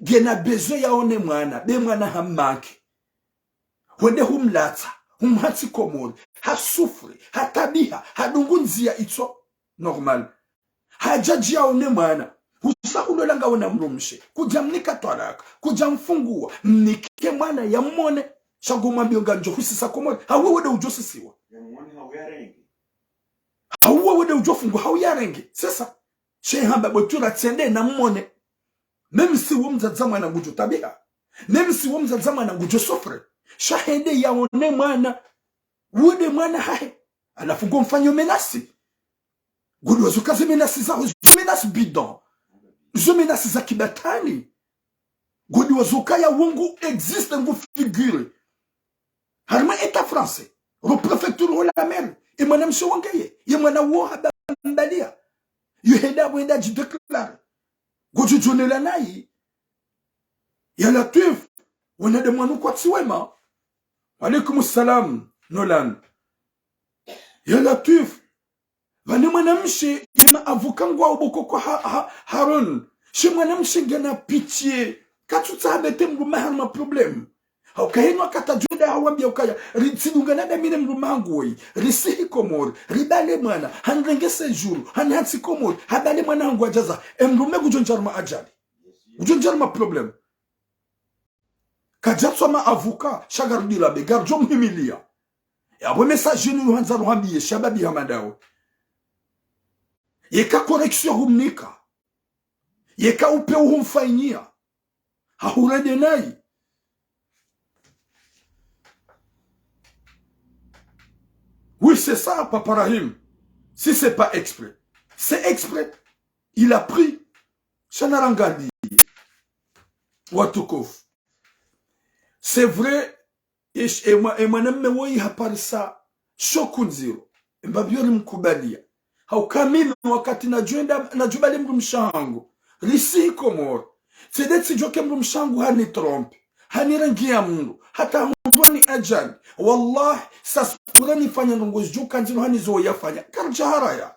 gena bezo ya one mwana be mwana hamanki wende humlata humhatsi Komore hasufri hatabiha hadungunzia itso normal hajajia one mwana usakulolanga wona mrumshe kujamnika twaraka kujamfungua mnike mwana ya mmone shagoma bionga njo husisa Komore hawe wede ujosisiwa hawe wede ujofungu hawe yarenge sasa shehamba botura tsende na mmone même si wo mzadzama na ngujo tabia même si wo mzadzama na ngujo sofre shahende ya one mwana wude mwana hae alafu go mfanyo menasi gudu wazukaze menasi za menasi bidon zo menasi za kibatani gudu wazukaya wongu existe ngu figure harma eta français ro préfecture la mer et mwana mshawangeye ye mwana wo habambalia yuhenda wenda jideclare goju jonela nayi ya Latif wana de mwanu kwa tsiwema alaikum salam Nolan ya Latif vani mwanamshi yema avukangwa uboko kwa Harun shi mwanamshi gana pitié katuta habete mruma harma problem haukahenwa katajuda hawambia ukaya ritsidungana da mine mruma hangoi risihi Komore ribale mwana hanrenge séjour hanhatsi Komore habale mwana hangwa jaza emrume gujonjarma ajali gujonjarma problem kajatsoma avocat shagardila be garjom himilia ya bo message ni hanzaru hambiye shababi hamadao yeka correction humnika yeka upeu humfainia hahurade nayi oui c'est ça Papa Rahim si c'est pas exprès c'est exprès il a pris Chanarangadi Watukof. C'est vrai, et moi n'aime woi haparisa shokunziro. Mbabiori mkubalia. Haukamimi wakati najubali mrumshangu. Risi Komore. Sedeti joke mrumshangu hani trompe. Hani rangia mnu. Hata mtuani ajali. Wallahi, sasurani fanya nongozi juka nzino hani zo yafanya. Karja haraya.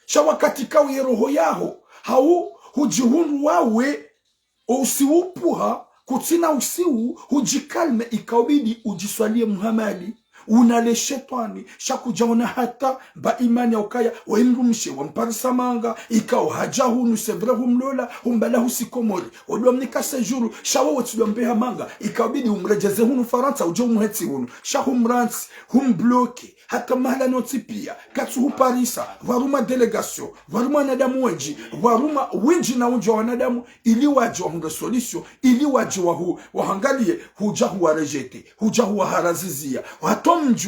Shawakati kawi roho yaho. Hau hujihunu wawe. Usiupuha. Kutina usiu, hujikalme ikaubidi ujiswalie Muhammadi. Unale shetani, shakujaona hata ba imani ya ukaya, wa imrumshe, wa mparisa manga, ikao hajahunu, sevre humlola, humbala husi Komore. Wadua mnika sejuru, shawa wetudua mbeha manga, ikaubidi umrejeze hunu Faransa, uje umuheti hunu. Shahumransi, humbloke, hata mahala notipia, katsu huparisa, waruma delegasyon, waruma nadamu wenji, waruma wenji na unja wanadamu, ili waji wa hunga solisyo, ili waji wa wahangalie, huja huwa rejete, huja huwa harazizia, watomji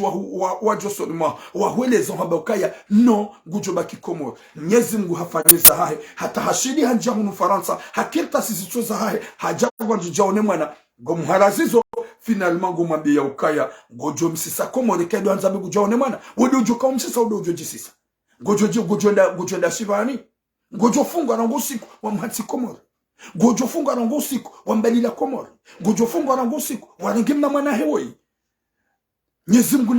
wa josolima, wahueleza habakaya, no, gujobaki Komore. Mnyezi Mungu hafanyeza hae, hata hashidi hanja hunu Faransa, hakirta sisi za hae, hajagwa njujaone mwana, gomuharazizo, finalement gomambi ya ukaya gojo msisa Komore kedo anzabe gujaone mwana wodi ujoka msisa wodi ujoji sisa gojo nda shivani gojo funga rango siku wa mhatsi Komore gojo funga rango siku wa mbalila Komore gojo funga rango siku wa ngimna mwana hewoi Mwenyezi Mungu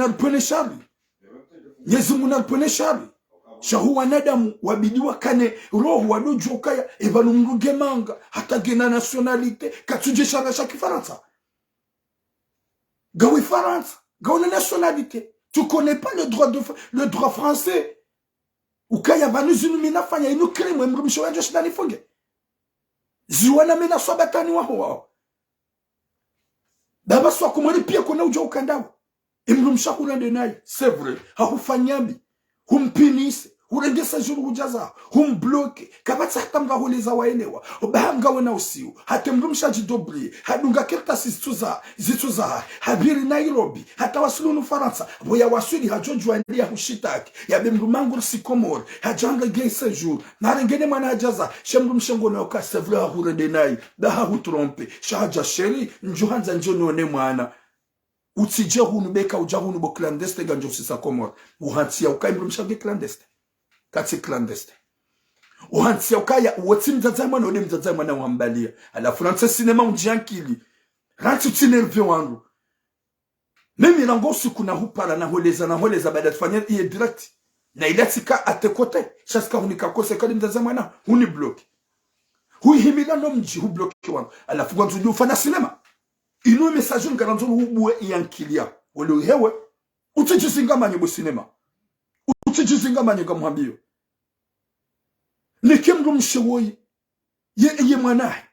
narpone shari shahu wanadamu wabidiwa kane roho wadojo ukaya evanu mruge manga hata gena nationalite katuje shara Kifaransa. Gawi France, gawi la nationalité. Tu connais pas le droit français. Ou kaya va nous illuminer fanya inu crime mrumsho wanjo shidani funge. ziwana mena swabatani wao baba swa kumwani pia kuna uja ukandao imrumsha kurende naye c'est vrai hakufanyambi humpinise urengesa juru kujaza humbloke kabata hata mga holeza waelewa bahamga wana usiu hata mrumsha jidobri hadunga kerta zituza habiri Nairobi hata wasulunu Faransa boya wasuli hajojwa ndia hushitaki ya bimrumangu sikomor hajanga geisa juru narengene mana hajaza shemrumsha ngono ka c'est vrai hakurende naye daha hutrompe shahaja sheri njohanza njonone mwana utije hunu beka uja hunu bo clandeste ganjo sisa komor uhantia ukaimrumsha ge clandeste kati clandeste uhantia ukaya woti mtazama na mtazama na wambalia alafu nanse sinema unjiankili ranti tinerve wangu mimi nango siku na hupala na holeza baada tufanya iye direct na ilatika atekote shaska hunika kose kali mtazama na huni block huihimila no mji hu block wangu alafu kwanza ufanya sinema ino message ngaranzo hubuwe yankilia wale hewe utijizingamanye bo sinema utijizingamanye ngamwambio nikemru mshewoyi ye mwanae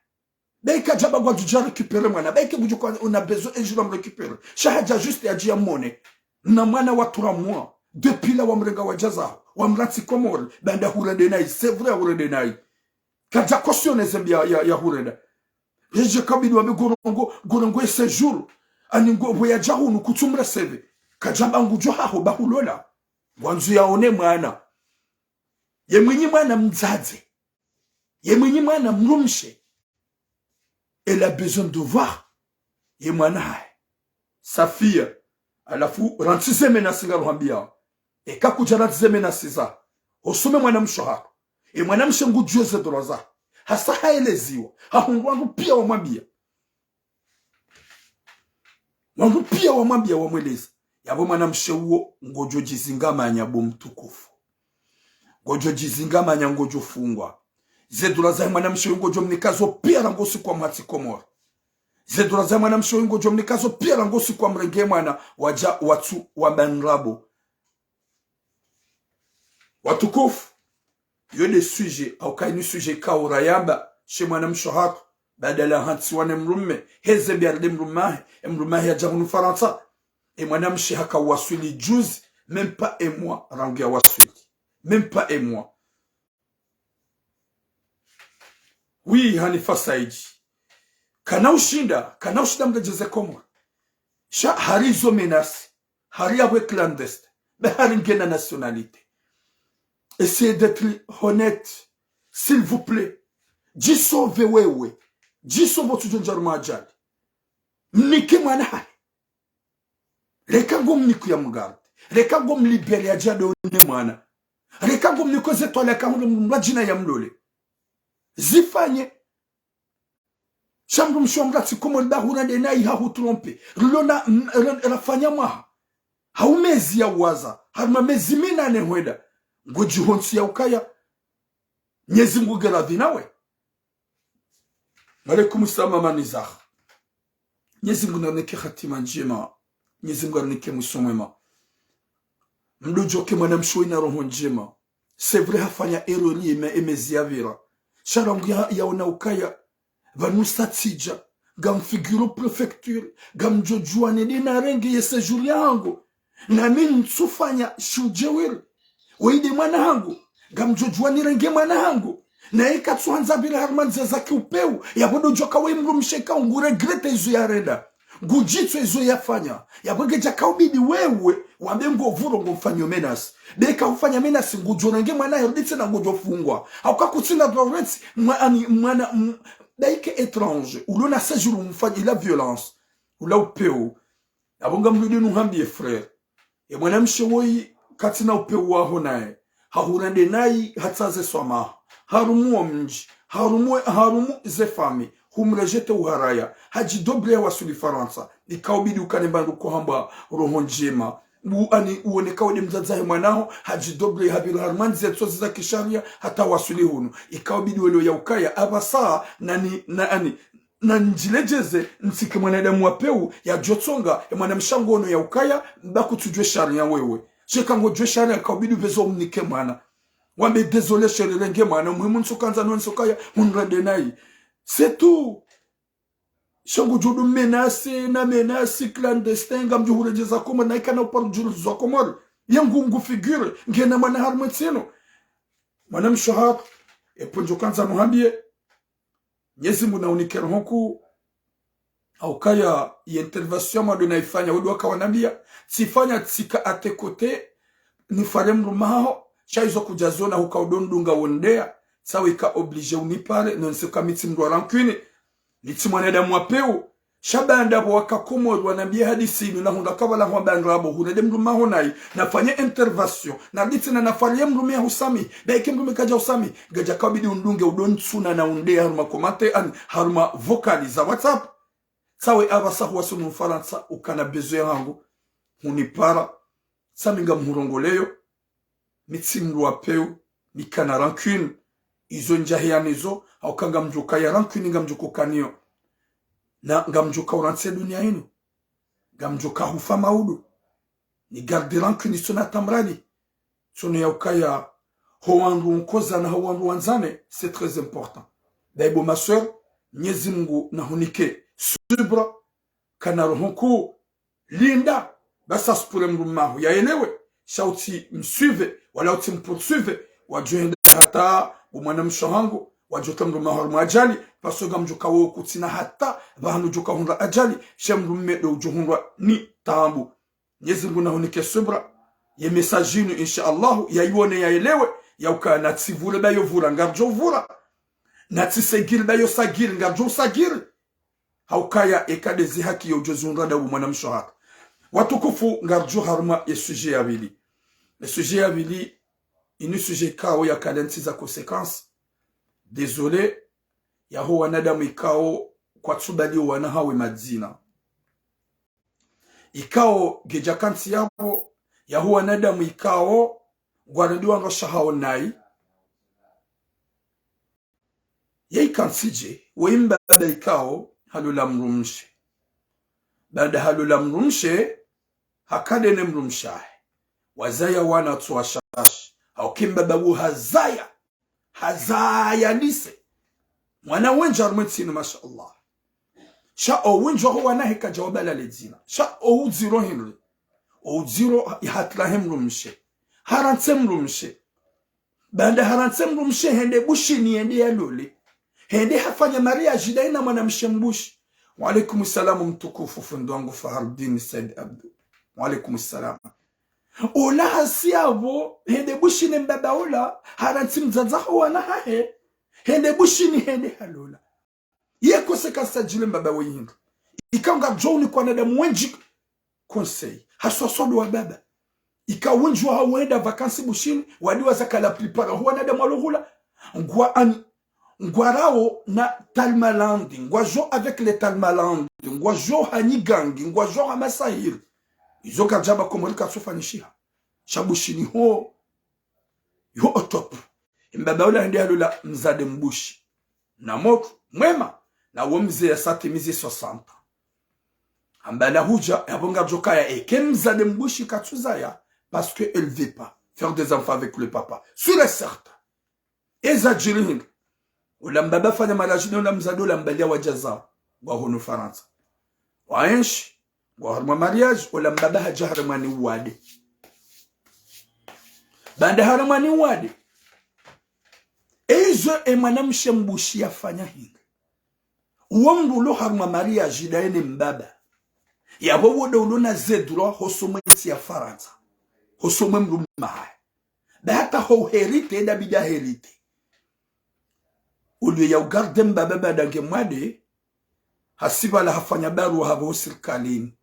beka jaba gwa juja récupérer mwana beka buju kwa on a besoin et je vais récupérer shahaja juste ya jia mone na mwana wa 3 mois depuis la wamrenga wa jaza wamrati komor banda hurende nai c'est vrai hurende nai kaja cautionner zembia ya hurende je kabidi wabe gorongo ese jour aningo voyage hunu kutumra seve kajamba ngujo haho bahulola wanzu yaone mwana ye mwenye mwana mzaze ye mwenye mwana mrumshe elle a besoin de voir ye mwana hai sa fille alafu rantise menasinga ruhambia e kakuja rantise menasiza osome mwana mshohako e mwana mshengu jueze dolaza hasa haeleziwa hahungwangu pia wamwambia wangu pia wamwambia wamweleza yabo mwana msheuo ngojo jizingamanya bo mtukufu ngojo jizingamanya ngojo fungwa zedura za mwana msheuo ngojo mnikazo pia rangosi kwa mati komora zedura za mwana msheuo ngojo mnikazo pia rangosi kwa mrenge mwana waja watu wa banrabo watukufu yo des sujets au kaini sujet kaura yamba chez mwana mshohako badala hansi wane mrumme heze biarde mrumahe ya jahunu Faransa et mwana mshihaka wasuli juzi même pas un mois rangu ya wasuli même pas un mois oui Hanifa Saidi kana ushinda mgejeze komwa sha harizo menasi hari yawe clandeste behari ngena nationalité. Essayez d'être honnête, s'il vous plaît. Jisove wewe. Jisove tujonjar majali. Mnike mwana hai. Reka ngo mniku ya mgarde. Reka ngo mlibere ya jade one mwana. Reka ngo mnikoze tola kahulo mlajina ya mlole. Zifanye. Shambu mshomrati kumonda hurande na iha hutrompe. Lona rafanya maha. Haumezi ya waza. Harma mezi mina nehweda. Ngoji honsi ya ukaya nyezi ngugela vinawe Malaikum sama manizah nyezi ngunaneke khatima njema nyezi ngunaneke musomema mdojoke mwana mshoi na roho njema c'est vrai hafanya errori emeziavira sharangu yaona ukaya vanusatija gamfiguro prefecture gamjojuane dina renge yese juri yangu na mimi nsufanya shujewele Weide mwana hangu gamjojwa nirenge mwana hangu na eka tsuanza bila harmanza zaki upeu yabodo joka we mru msheka ungu regrete izo ya reda ngujitsu izo ya fanya yaboge jaka ubidi wewe wambe ngovuro ngomfanyo menas beka ufanya menas ngujo renge mwana yoditse na ngujo fungwa hauka kutinda dorets mwana daike étrange ulona séjour mfanya la violence ula upeu yabonga mlude nuhambie frère e mwana mshewoi katina upeu waho nae hahurende nai hataze swama harumu wa mji harumu zefami humrejete uharaya haji doble wasuli Faransa ikaubidi ukanembandu kuhamba roho njema ani uoneka wade mzazahe mwanaho haji doble habila harmani zetsozi za kisharia hata wasuli hunu ikaubidi welo ya ukaya abasa na njilejeze nsike mwanadamu wapeu ya jotsonga ya mwanamshangono ya ukaya mbaku tujwe sharia wewe Chekango jwe sharia kaubidi vezo mnike mwana Wambe désolé chéri renge mwana muhimu nsukanza no nsukaya munrade nai C'est tout. Shangu judu menace clandestin ngam juhure jeza komo na ikana upar juru za komor. Yangu figure ngena mana harmetsino. Manam shahar eponjo kanza muhambie. Nyezi muna unikero honku au kaya intervention mado naifanya wedu waka wanambia sifanya tsika ate kote ni farem rumaho chaizo kujazona huka udondunga wondea sawa ika oblige unipale nonse miti mdu rancune liti mwanadamu wapeu shabanda waka komodo wanambia hadisi na hunda kabala hwa bandrabo hunede mdu maho nai nafanya intervention na liti na nafalia mdu mea husami baike mdu mekaja husami gaja kabidi undunge udontsuna na undea haruma komate an haruma vocali za WhatsApp sawe abasa huwa sunu mfaransa ukana bezo yangu hunipara saminga mhurongoleyo mitsimru wapeu nikana rancune izo njahianizo au kanga mjuka ya rancune nga mjuko kanio na nga mjuka uranse dunia inu nga mjuka hufa maudu ni garde rancune sona tamrani sona ya ukaya howandu unkoza na howandu wanzane c'est très important daibo ma soeur Mwenyezi Mungu na hunike subra kana rohonku linda basa spure mrumahu yaelewe shauti msuive wala uti mpursuive wajuhende hata umwana mshohangu wajuta mrumahu mwajali pasoga mjuka wo kutina hata bahanu juka hundra ajali shemrumme do ujuhundra ni tambu. Mwenyezi Mungu na hunike subra ye messaginu insha Allah yaione yaelewe yauka natsivule bayo vura ngarjo vura natsisegiri bayo sagiri ngarjo sagiri haukaya ekadezi haki ya ujozunra da umwana mshohaka watukufu ngarjo haruma ya sujet ya vili le sujet ya vili inu sujet kao ya kalenti za konsekansi désolé ya ho wanadamu ikao kwa tsubali wana hawe madzina ikao gejakanti yabo ya ho wanadamu ikao gwaredi wanga shahao nai ya ikansije weimba da ikao halula mrumshe baada halula mrumshe hakade ne mrumshahe wazaya wana tuwashash au kimba babu hazaya nise mwana wenja arumetsini masha Allah sha o wenja ho wana heka jawabala ledzina sha o uziro henry o uziro hatla mrumshe harantse mrumshe baada harantse mrumshe hende bushi ni ende ya lole hende hafanya maria jidaina mwana mshembushi. Wa alaikum salam mtukufu fundo wangu Faharuddin Said Abdu. Wa alaikum salam. Ola hasiabo hende bushini mbaba ola haranti mzazaho wana hahe hende bushini hende halola yeko seka sajile mbaba wengi ikanga joni kwa nadamu wenji conseil haswasodo wa baba ikawunjwa hawenda vakansi bushini wadiwa zakala prepara huwa nadamu alohula ngwarao na talmalandi ngwajo avec les talmalandi ngwajo hanigangi ngwajo hamasahiri izo kajaba komolika sofanishiha shabushini ho yo otop mbaba ula ndi halula mzade mbushi na moto mwema na womze ya sati mizi 60 ambala huja yabonga jokaya eke mzade mbushi katsuzaya parce que elle veut pas faire des enfants avec le papa sur et certain ezajirihin ula mbaba fanya malajini ula mzade ula mbalia wajaza wa hono Faransa waenshi wa mariage ula mbaba hajahara mani wade banda haramani wade ezo emana mshembushi yafanya hinga uombu lo haruma maria jidaene mbaba yabo wodo ulona zedro hosomweti ya Faransa hosomwe mrumaha bata ho herite da bida herite ulu ya ugarde mbaba badange mwade hasiba la hafanya baru habo sirkalini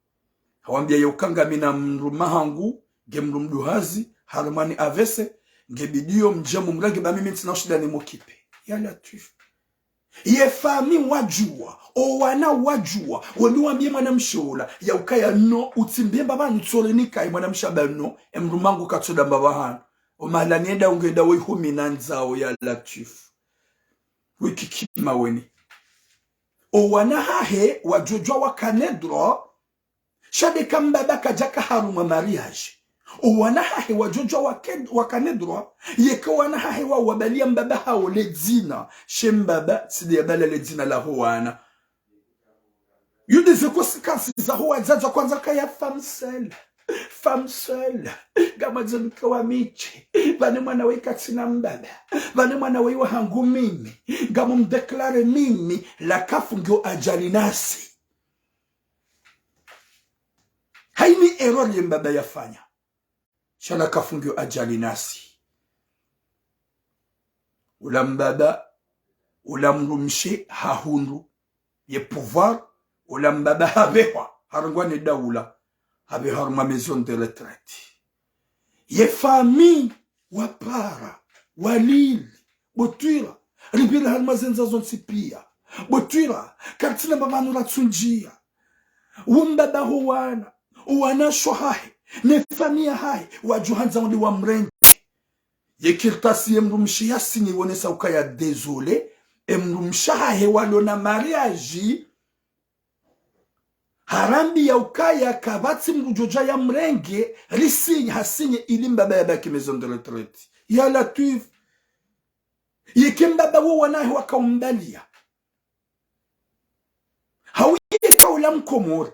hawambia yokanga mina mrumahangu gemrumduhazi harmani avese ngebidio mjamu mlange ba mimi tina shida ni mokipe yala tu ye fami wajua o wana wajua woni wambie mwana mshola ya ukaya no utimbie baba ntsole kai mwana mshaba no emrumangu katsoda baba hana o mala nienda ungenda we humi nanzao ya latif wikikima weni o wana hahe wajojwa wakanedro shade kambaba kajaka haruma mariage wana hahe wajojo wakanedrwa yeke wana hahe wa wabalia mbaba hao ledzina shembaba sidi yabala ledzina la wana yudize konsekansi za huwa zaza kwanza kaya femme seule gama zemke wa miche vane mwana weka tina mbaba vane mwana wewa hangu mimi gama mdeklare mimi la kafu ngyo ajali nasi haini error ye mbaba yafanya shala kafu ngyo ajali nasi ula mbaba ula mrumshi hahundu ye pouvoir ula mbaba habewa harangwane daula habe harma maison de retraite ye famille wapara walili botwira ribira harma zenza zonsi pia botwira kartina babanu ratsunjia umbaba huwana uwana shohahe ne famille hai wajuhanza wali wa mrengi ye kirtasi emrumshi yasinye wonesa ukaya désolé emrumshahe walona mariage harambi ya ukaya kabati mrujoja ya mrenge risinye hasinye ili mbaba ya baki maison de retraite ya latif yeke mbaba wanahe wakaumbalia hawiye kaula mkomori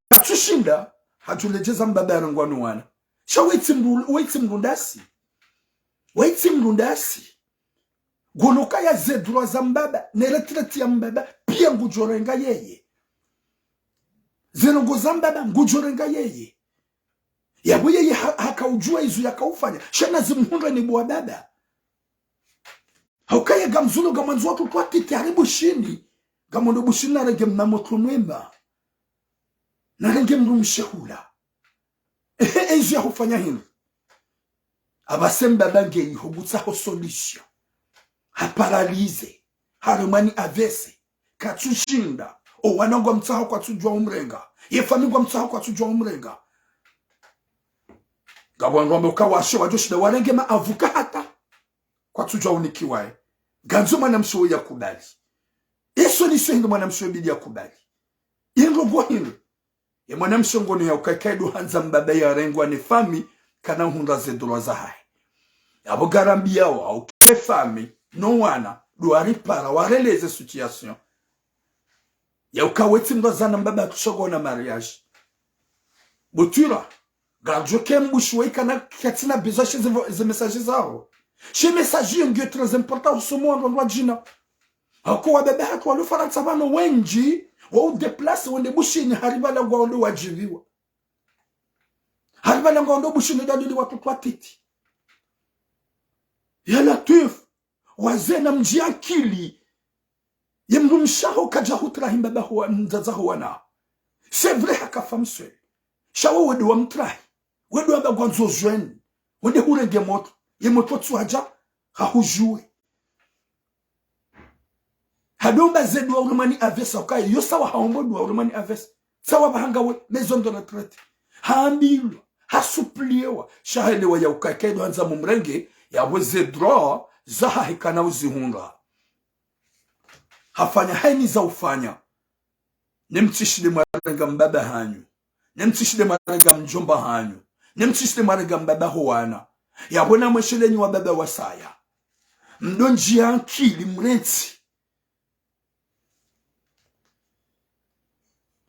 katushinda hatulejeza mbaba ya rangwanu wana sha waiti mrundasi goloka ya zedro za mbaba ne retraite ya mbaba pia ngujorenga yeye zenongo za mbaba ngujorenga yeye yabu yeye hakaujua izu yakaufanya shana zimuhundra ni bwa baba haukaya gamzulo gamanzu watu kwa titi haribu shini gamondo bushini na rege mnamotu mwemba na rege mrumshehula izu ya hufanya hinu abasemba bange ihobutsa ho solution haparalize harumani avese katushinda o wanangwa mtsaho kwa tujwa umrenga yefamigwa mtsaho kwa tujwa umrenga gabwanrombe ukawashe wajoshida warenge ma avuka hata kwa tujwa unikiwae ganzo mwana msho ya kubali eso ni sio mwana msho bidi ya kubali ingo hino ye mwana msho ngono ya ukakaido hanza mbaba ya rengwa ni fami kana hunda zedro za hai abo garambia wa ke fami no wana doari para wareleze situation ya ukaweti mbazana mbaba kushogona mariage botura garjo kembushwe kana katina besoin ze messages zao chez messager un gueux très important au monde on jina hako wa baba hako wa faransa bano wenji wa deplace wende bushini haribala ngwa ndo wajiviwa haribala ngwa ndo bushini dalili watu kwa titi ya latif wazena mji akili yemrumshaho kaja hutrahi baba huwa mzaza huwa na c'est vrai hakafa mswe shawo wedu wa mtrahi wedu wa bagwanzo jwen wende hurenge moto yemoto tsuaja hahujue hadomba zedu wa urumani avesa ukai yo sawa haombodu wa urumani avesa sawa bahanga we maison de retraite haambilwa hasupliewa shahelewa ya ukakaido hanza mumrenge ya weze draw zaha hikana uzihunga hafanya haini za ufanya nemtishide marenga mbaba hanyu nemtishide marenga mjomba hanyu nemtishide marenga mbaba huwana yabona mweshelenyi wa baba wasaya mdonji yankili mreti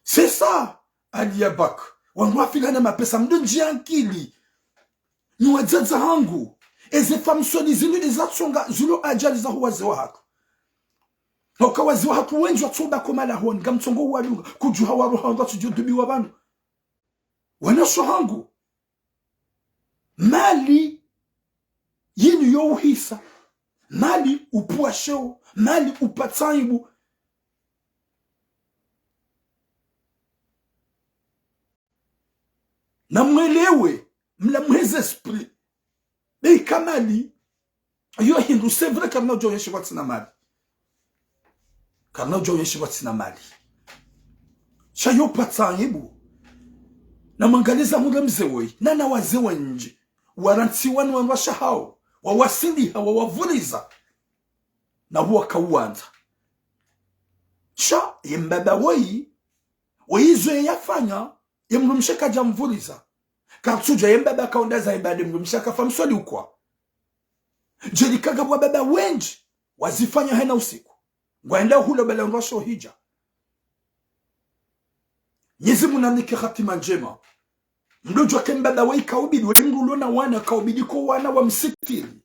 c'est ça aliyabak wanwafilana mapesa mdonji yankili ni wazaza hangu eze famsoni zinu lizatsonga zulo ajali za huwaze wa hatu wakawazi wa hatu wenji watsoba komala honi gamtsongo walunga kujuha wa roha watu jodubi wa banu wanasho hangu mali yinu yo uhisa mali upuasheo mali upataibu na mwelewe mla mweze esprit bei kamali yo hindu c'est vrai karna jo yeshi watsina mali karna jo yeshi watsina mali shayo pataibu na mangaliza muda mzewe na wazewe nje waranti wanu wanwasha hao wawasindi hawa wavuliza na huwa kawuanza sha yembaba wei weizo yafanya yemrumsheka jamvuliza Kartuja yembaba kaunda za ibade mrumshaka famswali ukwa. Jeli kagabwa baba wenji. Wazifanya hena usiku. Ngwaenda hula bala nrosho hija. Nyezi munamnike khatima njema. Mdojwa kembaba wei kaubidi. Wengulona wana kaubidi ko wana wa msitiri.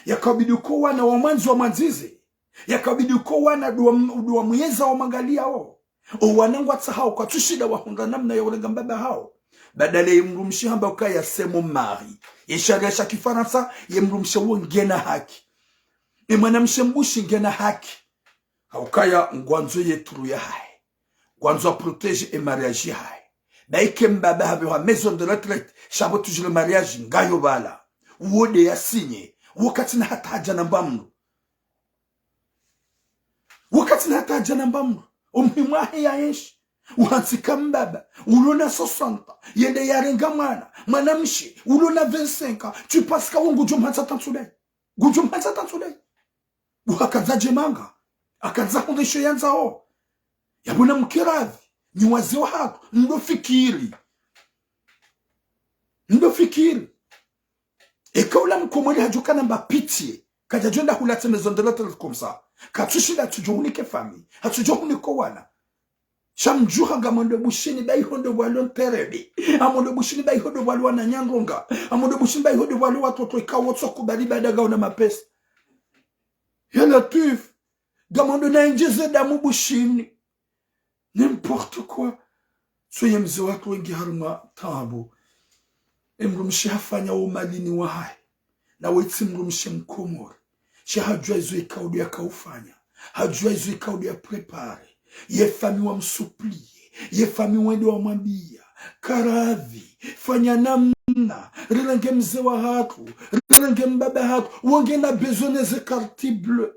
Ya kaubidi ko wana wa manzi wa manzizi. Ya kaubidi ko wana duwa mweza wa mangalia o. O wanangu atsahao kwa tushida wa hunga namna ya ulega mbaba hao. Badale yemrumshi hamba ukaya semo mari. Yeshagasha kifaransa yemrumshi uo ngena haki. Mwanamshe mbushi ngena haki. Haukaya ngwanzo yeturu ya hai. Ngwanzo a protege e mariage hai. Baike mbaba habe wa maison de retraite. Shabo tujile mariage ngayo bala. Uode ya sinye. Wakati na hata haja na mbamnu. Wakati na hata haja na mbamnu. Umhimwahe ya enshi. Uhansika mbaba. Ulona 60. Yende yarenga mwana. Mwanamshi. Ulona 25. Tu paska wangu jumhansa tansulei. Gujumhansa tansulei. Uhakaza jemanga. Akaza hundesho yanza o. Yabuna mkiravi. Ni wazi wa hatu. Ndo fikiri. Ndo fikiri. Ekaula mkomoni hajukana mba pitiye. Kajajonda hulate maison de l'autre comme ça. Katushida tujohunike fami. Hatujohuniko wana. Shamjuha ngamondo bushini bai hondo walon terebe. Amondo bushini bai hondo walwa na nyangonga. Amondo bushini bai hondo walwa watoto ikawo tsoku bali badaga ona mapesa. Yala tuf. Gamondo na njeze damu bushini. N'importe quoi. Soye mze watu wengi haruma tabu. Mrumshi hafanya umalini wa hai. Na weti mrumshi mkomori. Shi hajua izo ikaudu ya kaufanya. Hajua izo ikaudu ya prepare. Ye fami wa msuplie. Ye fami wende wa mwambia. Karadhi. Fanya namna. Rilenge mze wa hatu. Rilenge mbaba hatu. Wangena bezone ze karti bleu.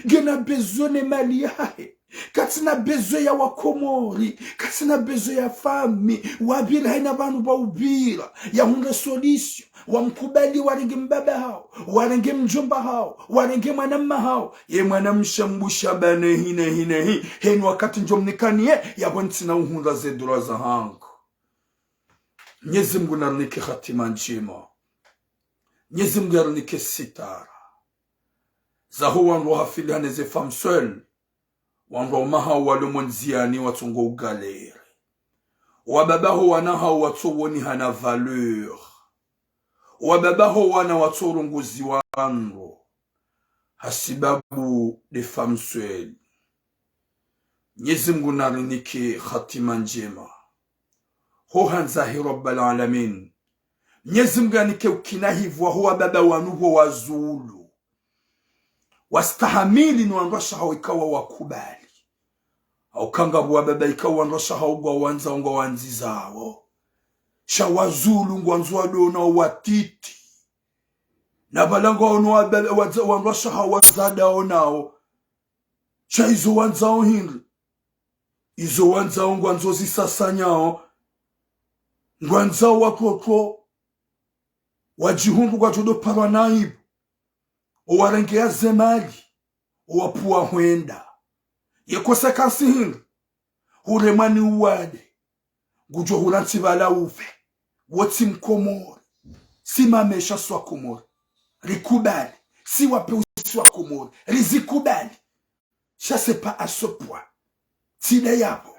Gena bezone mali hae. Katina bezo ya wakomori. Katina bezo ya fami. Wabila haina banu ba ubila. Ya hunde solisio. Wamkubali warenge mbaba hao. Warenge mjomba hao. Warenge manama hao. Ye manamsha mbusha bane hine. Heni wakati njomnikani ye. Ya wantina uhunda zedura za hangu. Nyezi Mungu narnike khatima njema. Nyezi Mungu narnike sitara. Zahu wanro hafili haneze femme seule. Wanro maha walo monziani watungo ugalere. Wababaho wanaha watowoni hana valeur. Wababaho wana watorunguzi wanro. Hasibabu de femme seule. Nyezi Mungu narnike khatima njema. Ho hanzahi rabbal alamin. Nyezi Mungu anike ukinahivwa huwa baba wanuho wazulu. Wastahamili nuandosha hao ikawa wakubali. Haukanga buwa baba ikawa andosha hao gwa wanza unga wanzizao. Shawazulu ngwanzuwa dona watiti. Na balanga wandosha hao wazada onao. Sha izo wanzao hinri. Izo wanzao ngwanzo zisasanyao. Ngwanzao watoto. Wajihundu kwa jodo parwa naibu. Owarengea zemali. Owapuwa huenda. Yekose kansi hingi. Huremani uwade. Gujo huranti bala uve. Woti mkomori. Si mamesha swa komori. Rikubali. Si wape uswa komori. Rizikubali. Ça c'est pas à ce point. Tide yapo.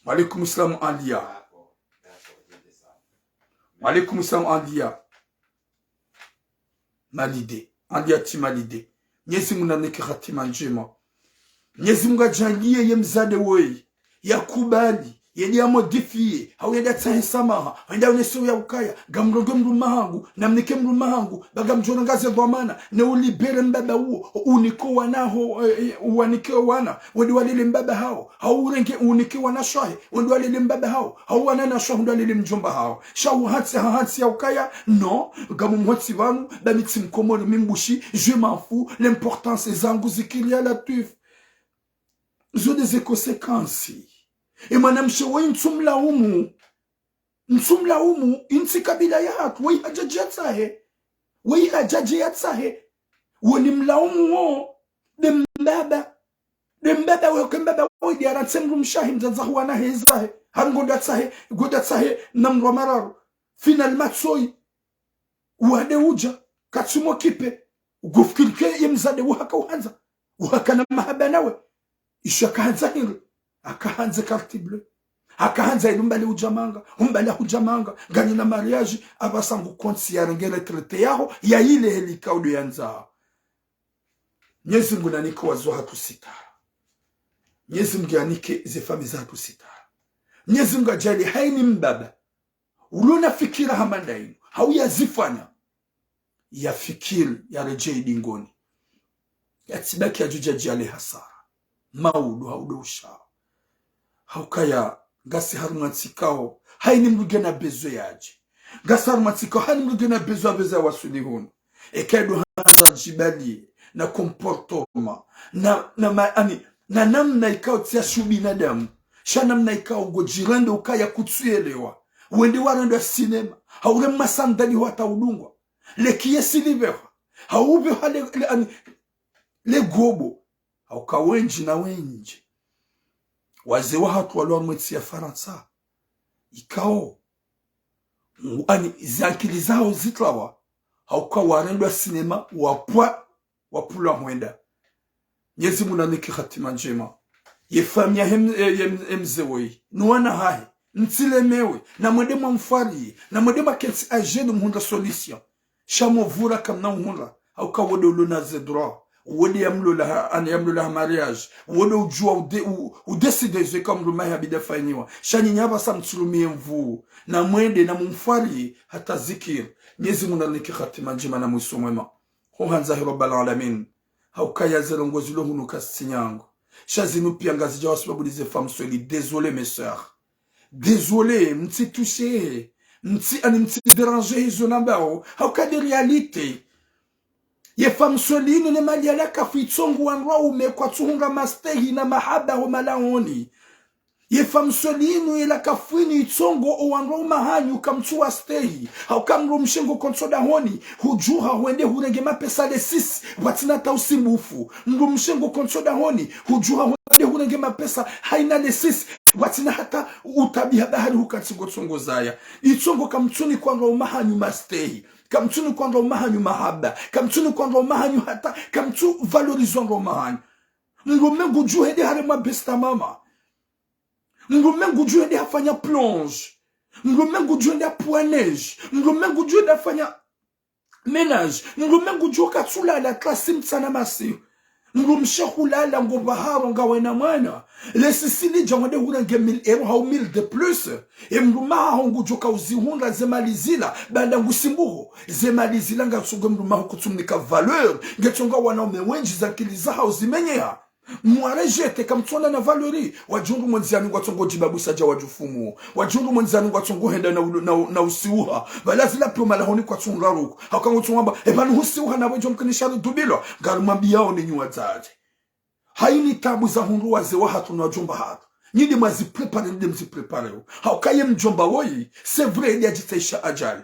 Walaikum salam Alia. Walaikum salam Alia. Malide. Alia ti malide. Nyezi Mungu naneke khatima njema. Nyezi Mungu ajalie ye mzade woi. Yakubali. Yedi ya modifiye. Hau yedi atahe samaha. Wenda unesu ya ukaya. Gamroge mru mahangu. Namnike mru mahangu. Baga mjona ngazi ya dhamana. Ne ulibere mbaba uo. Uniko wanaho. Uwanike wana. Wendi walile mbaba hao. Hau urenge unike wana shahe. Wendi walile mbaba hao. Hau wanana shahe. Wendi walile mjomba hao. Shahu hatsi ya ukaya. Non. Gamu mwati vanu. Bamiti mkomori mimbushi. Je m'en fous. L'importance zangu zikili ya la tuf. Zo des conséquences. E manamshe wei ntsumlaumu. Ntsumlaumu inti kabila ya hatu. Wei hajaji ya tsahe. Wei hajaji ya tsahe. Woni mlaumu wo. Dembaba. Dembaba weke mbaba wei diara tsemru mshahi mzazahu wana hezahe. hangonda tsahe namrwa mararo final matsoi uade uja katsumo kipe ugufkirke yemzade uhaka uhanza uhaka na mahaba nawe isho akahanza hilo akahanza carte bleue akahanza ilumbale ujamanga umbale hujamanga gani na mariage abasangu konti ya rengele traité yaho ya ile helikaudu yanza. Mwenyezi Mungu nanike wazo hatusitara. Mwenyezi Mungu yanike zefami za hatusitara. Mwenyezi Mungu ajali haini mbaba ulona fikira hamandainu hauya zifanya ya fikiri ya rejei dingoni ya tibaki ya jujaji ale hasara maudu haudu ushao haukaya gasi harumatsikao haini mrugena bezo yaji gasi harumatsikao haini mrugena bezo abeza wasuli hunu ekedu hanza jibali na komportoma na namna ikao tia shubi na damu sha namna ikao ngojirende ukaya kutsuelewa uende warendo ya sinema haure masandani wata udungwa lekiye silivewa haube le gobo hauka wenji na wenji wazewa hatu walwa mwetsi ya Faransa ikao zankili zao zitlawa hauka warendo ya sinema wapula mwenda. Mwenyezi Mungu nanike hatima njema ye famia hemzewoi nuwana hai ntilemewe na mwedema mfari na mwedema kensi ajenu mhunda solution shamo vura kamna mhunda hauka wode uluna zedra wode yamlula mariage wode ujua udeside zwe kamru mahi habida fainiwa shani nyaba sa mtulumie mvu na mwende na mfari hata zikir. Mwenyezi Mungu nanike hatima njema na mwiso mwema huhanza rabbal alamin hauka ya zelongozi lo hunu kastinyango shazinu pia ngazi jawa sababu dize femmes sweli. Désolé mes sœurs, désolé mti touché mti déranger hizo nambao hauka de réalité ye femmes sweli ne maliala kafitsongu wanwa umekwa tuhunga mastehi na mahaba ho malaoni ye fam solinu ila kafwini itongo owanro umahanyu kamtua stehi haukamro mshengo konsoda honi hujuha huende hurenge mapesa de 6 watina tausimufu mro mshengo konsoda honi hujuha huende hurenge mapesa haina de 6 watina hata utabiha bahari hukatingo tongo zaya itongo kamtuni kwanro umahanyu mastehi kamtuni kwanro umahanyu mahaba kamtuni kwanro umahanyu hata kamtu valorizonro umahanyu mro mengu juhede harema besta mama Ngomengu juu ndi hafanya plonge. Ngomengu juu ndi poignage. Ngomengu juu ndi hafanya ménage. Ngomengu juu katsula la klasi mtsana masi. Ngomshehula la ngobaharo ngawena mwana. Le sisili jamade hurange 1000 € hau 1000 de plus. Mrumaha hongu joka uzihunda zemalizila. Banda ngusimbuho. Zemalizila nga tsunga mrumaha kutumnika valeur. Ngetunga wanaume wenji za kiliza hau zimenyea. Mwarejete kamtona na valeri wajungu mwenziani ngwatongo jibabusa ja wajufumu wajungu mwenziani ngwatongo henda na usiuha balazila pyo malahoni kwa tunraruko hakango tungamba ebanu usiuha na wejo mkanisharu dubilo garumambiao ni nyuwa zaje haini tabu za hundu waze wa hatu na wajumba hatu nidi mazi prepare nidi mzi prepare haukaye mjomba woyi c'est vrai yedi ajitaisha ajali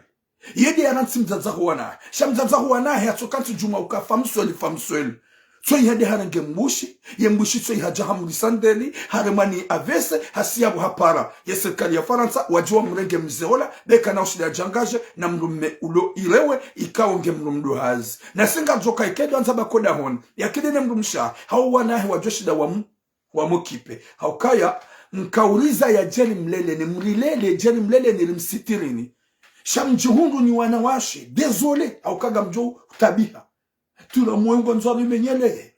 yedi aranti mzazahu wana sha mzazahu wana hatokanti juma famsweli so yende harange mbushi ye mbushi so haja hamuri sandeli haremani avese hasiyabu hapara ye serikali ya Faransa wajua mrenge mzeola beka na ushida jangaje na mrume ulo ilewe ikaonge mrumdu hazi na singa joka ikedo anza bakoda hon yakide ne mrumsha hao wanahe wajoshida wa mukipe haukaya mkauliza ya jeri mlele ni mrilele jeri mlele ni msitirini shamjihundu ni wanawashi désolé haukaga mjo tabiha tula mwengo nzwari menyele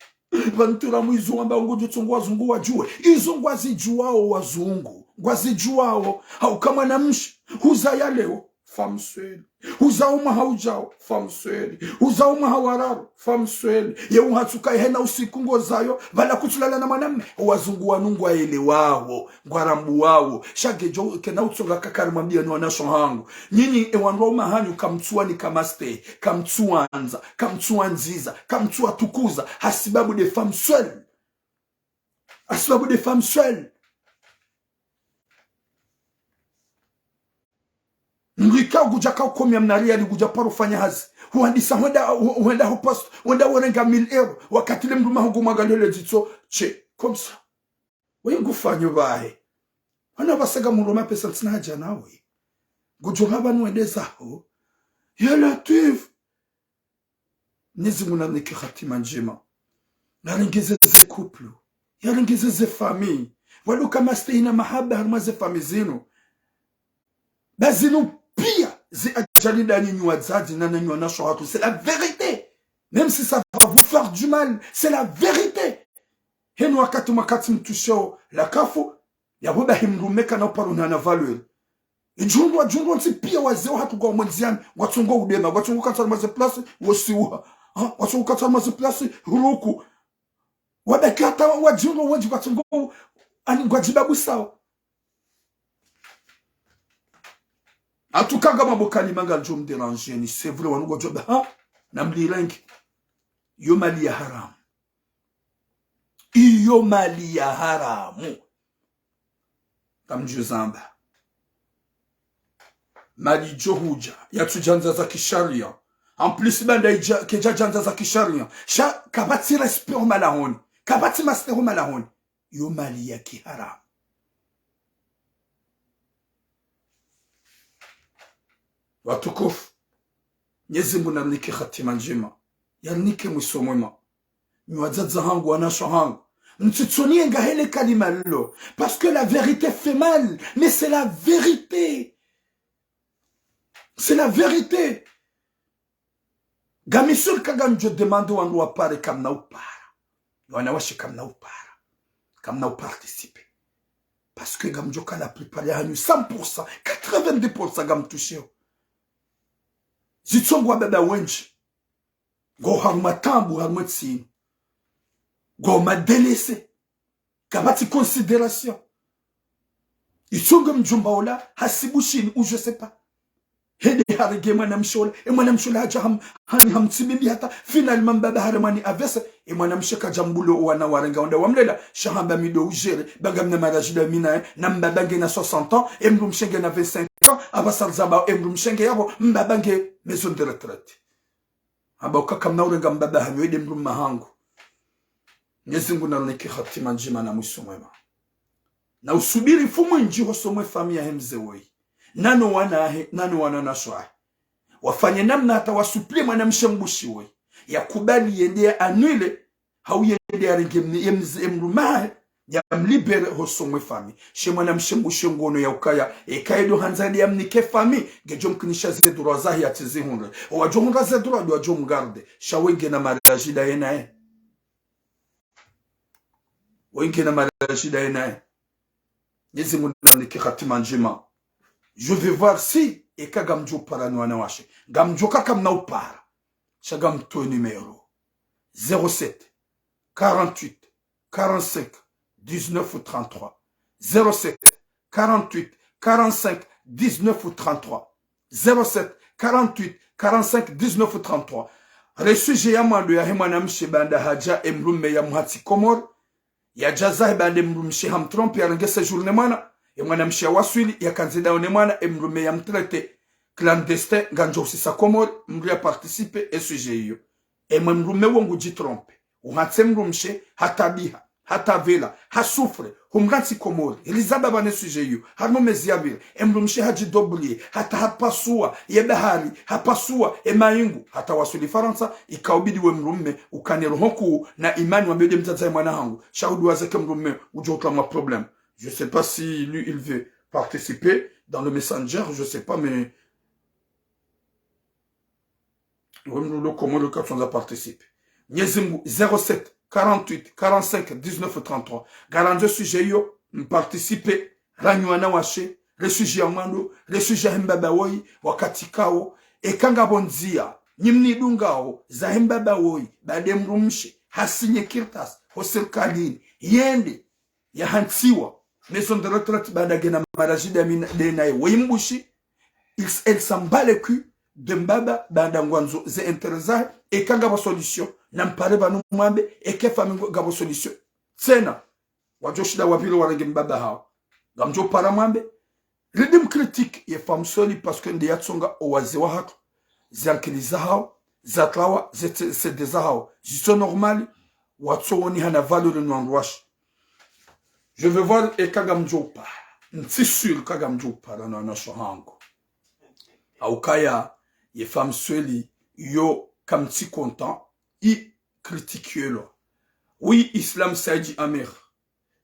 bantura mwizu wamba ungudu tungu wazungu wajue izo ngwazi juwao wazungu ngwazi juwao haukama na mshi huza ya leo famsweli huza uma haujao famsweli huza uma hawararo famsweli ye uhatuka hena usiku ngozayo vala kutulala na mwaname wazungu wanungu waele wao ngwarambu wao shagejo kena utsonga kakari mwambia ni wanasho hangu nyinyi ewanwa uma hanyu kamtua ni kamaste kamtuanza kamtuanziza kamtuatukuza hasibabu de famsweli hasibabu de famsweli Ngika gujaka ukomia mnaria ni gujaparo fanya hazi huandisa huenda hopost huenda warenga 1000 € wakati le mduma hugu magalele jito che comme ça wengu fanyo bae Ana basega muroma pesa tsina haja nawe. Gujuraba nuende zaho. Ya Latif. Nizi munamniki khatima njema. Naringeze ze couple. Yaringeze ze famille. Walu kama stehina mahaba harma ze famille zinu. Bazinu pia ze ajali dani nyuadzaji na nyuwa nasho hatu. C'est la vérité. Même si ça va vous faire du mal, c'est la vérité. Henu wakati makati mtusheo la kafu, ya huda himrumeka na uparuna na value. Ijundu nsi pia wazeo hatu kwa mwenziani, watungo udema, watungo katsala maze plasi, wasiuha. Watungo katsala maze plasi, huruku. Wabekata wajundu waji watungo, ani gwajibabu sawa. Atukanga mabokali manga jom déranger, ni c'est vrai, wanugo jobe, namlirengi. Yo mali ya haramu. Iyo mali ya haramu. Kamju zamba. Mali johuja. Yatu janza za kisharia. En plus banda keja janza za kisharia. Kabati respect malahoni. Kabati mastero malahoni. Yo mali ya kiharamu. Watukufu. Nyezi munamniki khatima njema. Yarnike mwisomwema. Nyuadzaza hangu anasho hangu. Mtutsonie ngahele kalima lilo. Parce que la vérité fait mal. Mais c'est la vérité. C'est la vérité. Gamisul kagam je demande wangu wapare kamna upara. Wanawashi kamna upara. Kamna uparticipe. Parce que gam joka la plupart ya hanyu 100%, 92% gam touché. Zitsongwa baba wenji. Go harma tambu harma tsini. Go ma délaissé. Kabati considération. Isonga mjomba ola hasibushini ou je sais pas. Hede harige mwanamshola e mwanamshola haja hamtsimimi hata finalement baba haramani avesa e mwanamsheka jambulo wana warenga onda wamlela shahamba mido ujere bagamna marajida mina na mbabange na 60 ans e mrumshenge na 25 ans abasal zaba e mrumshenge yabo mbabange maison de retraite. Aba ukakamna urenga mbaba hanyo ede mrumma hangu. Nyezingu na niki khatima njima na mwiso mwema. Na usubiri fumu nji hosomwe familia hemzewoi. Nano wana naswa. Wafanye namna hata wasuplie mwanamshe mbushiwe. Ya kubali yende anule hau yende aringemni emrumahe ya mlibere hosomwe fami. She mwanamshe mbushe ngono ya ukaya ekaido hanzali ya mnike fami gejo mkinisha zedura zahi ya tizihunre. Wajo hunga zedura wajo mgarde. Shawenge na marajida yenae. Wenge na marajida yenae. Nyezi munaniki khatima njima. Je vais voir si eka gamjo para no anawashe. Gamjo kaka mna upara. Shagam to numéro 07 48 45 19 ou 33. 07 48 45 19 ou 33. 07 48 45 19 ou 33. Reçu jeyamando ya hemana mshibanda haja emrume ya muhati komor. Ya jaza bande mrumshi ham trompe ya ngese journée mana. E mwanamshi ya waswili ya kanzida onemwana emrume ya mtrete clandestin ganjo sisa komori mru ya participe e suje iyo. E mrume wongu jitrompe. Uhatse mrumshi hatabiha, hatavela, hasufre, humransi komori. Elizaba bane suje iyo. Harmo meziabire. E mrumshi haji doblie, hata hapasua, ye bahari, hapasua, e maingu. Hata waswili Faransa, ikaubidi we mrume, ukanero honku na imani wambede mtazae mwana hangu. Shahudu wazeke mrume, ujotla ma problème. Je ne sais pas si lui, il veut participer dans le Messenger, je ne sais pas, mais... Comment le cas on a participé. 07 48 45 19 33. Garantie sujet yo, participer, ranywana washe, le sujet amando, le sujet hembabawoi, wakati kao, e kanga bonzia, nyimni dungao, za hembabawoi, bademrumshi, hasinye kirtas, hoserkalini, yende, ya hantiwa, maison de retraite badagena marajida denaye wimbushi elle s'en bat le cul de mbaba badangwanzo ze interesa et kanga ba solution nampare banu mwambe et ke fami gabo solution tsena wajoshida wapilo warange mbaba hao gamjo para mwambe redim critique ye fam soli parce que ndiya tsonga owaze wa hatu zankiliza hao zatlawa c'est des hao jiso normal watso woni hana valeur no andwash. Je veux voir Ekagamjopa. nti sûr kaga mju parana na sohango au kaya ye femme sweli yo kam ti content i critiquer oui Islam Saidi Amir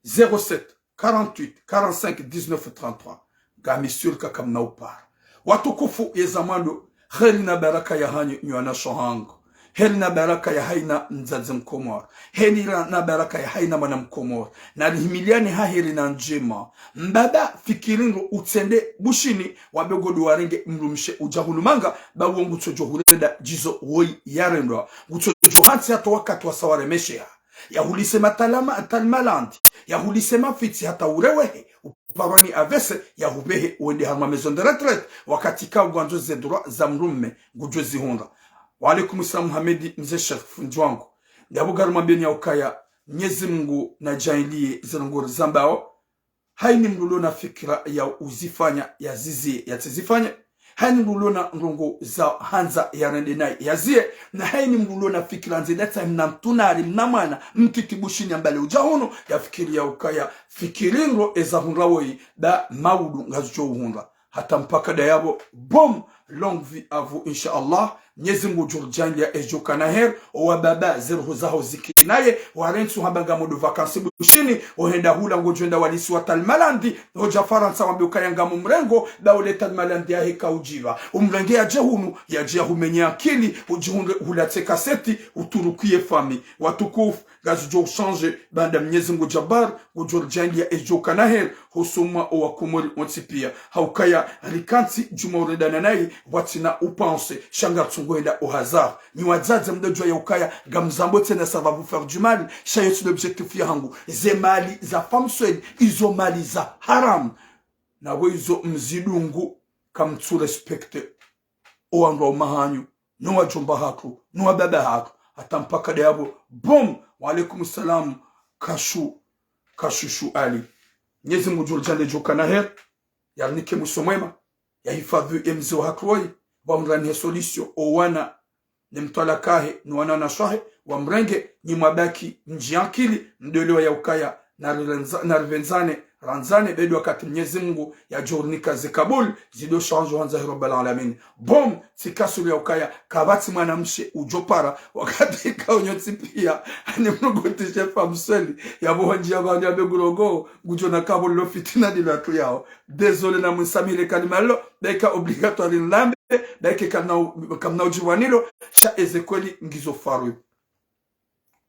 07 48 45 19 33 gami sur kakam na upara watukufu ya zamando heri na baraka ya hanyu nywana sohango heri na baraka ya haina mzazi mkomor heri na baraka ya haina mwana mkomor na lihimiliani haheri na njema mbaba fikiringo utende bushini wabegodu warenge mrumshe ujahulumanga bawo ngutojo hurenda jizo woi yarendwa ngutojo hansi hata wakati wasaware mesheha ya hulisema talmalandi ya hulisema fiti hata urewehe uparoni avese ya hubehe uende harma maison de retraite wakati ka ugwanzo ze droit za mrumme ngujwe zihunga wa alaikum salam Muhamedi mzee Sheikh Funjwangu ndabu garuma beni ya ukaya Mwenyezi Mungu na jailie zilongoro zambao haini mlulo na fikira ya uzifanya ya zizi ya tizifanya haini mlulo na ndongo za hanza ya rendenai ya zie na haini mlulo na fikira nzideta mnamtunari mnamana mkitibushini ambale ujahono ya fikiri ya ukaya fikiringo eza hunrawoi da maudu ngazucho uhunga hata mpaka dayabo bom longue vie à vous inshallah Mwenyezi Mungu jurjangia ejoka na her wa baba zirhu zaho zikinaye warensu habanga modu vakansi bushini ohenda hula ngojenda walisi wa talmalandi hoja faransa wambuka yanga mumrengo daule talmalandi ya heka ujiva umrenge ya jehunu ya jia humenya akili ujihunge hulate kaseti uturukie fami watukufu gazi jo change banda Mwenyezi Mungu jabar jurjangia ejoka na her husuma wa kumuri ontipia haukaya rikanti jumoreda nai watina upense shangatsu ngoenda au hasard ni wazazi mdojwa ya ukaya gamzambo tena ça va vous faire du mal chayo sur l'objectif yangu zemali za femme swed izo mali za haram na wezo mzidungu kamtu respecte oando mahanyu no wajomba hako no baba hako hata mpaka dabo bom wa alaikum salam kashushu ali Mwenyezi Mungu jurjale joka na her yarnike musomwema ya hifadhi emzo hakroi wamrani solution owana ni mtwala kahe ni wana na shahe wamrenge ni mabaki njiankili mdelewa ya ukaya na rivenzane ranzane bedu wakati Mwenyezi Mungu ya jornika zikabul zido chanjo hanza rabbal alamin bom sikasuli ya ukaya kabati mwanamshe ujopara wakati kaonyoti pia ni mnugotishe famseli ya bohanji ya bandi ya begurogo gujona kabul lo fitina di latu yao désolé na mwisamile kalimalo daika obligatoire nlambe daika kamna ujiwanilo sha ezekweli ngizo faru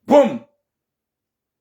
bom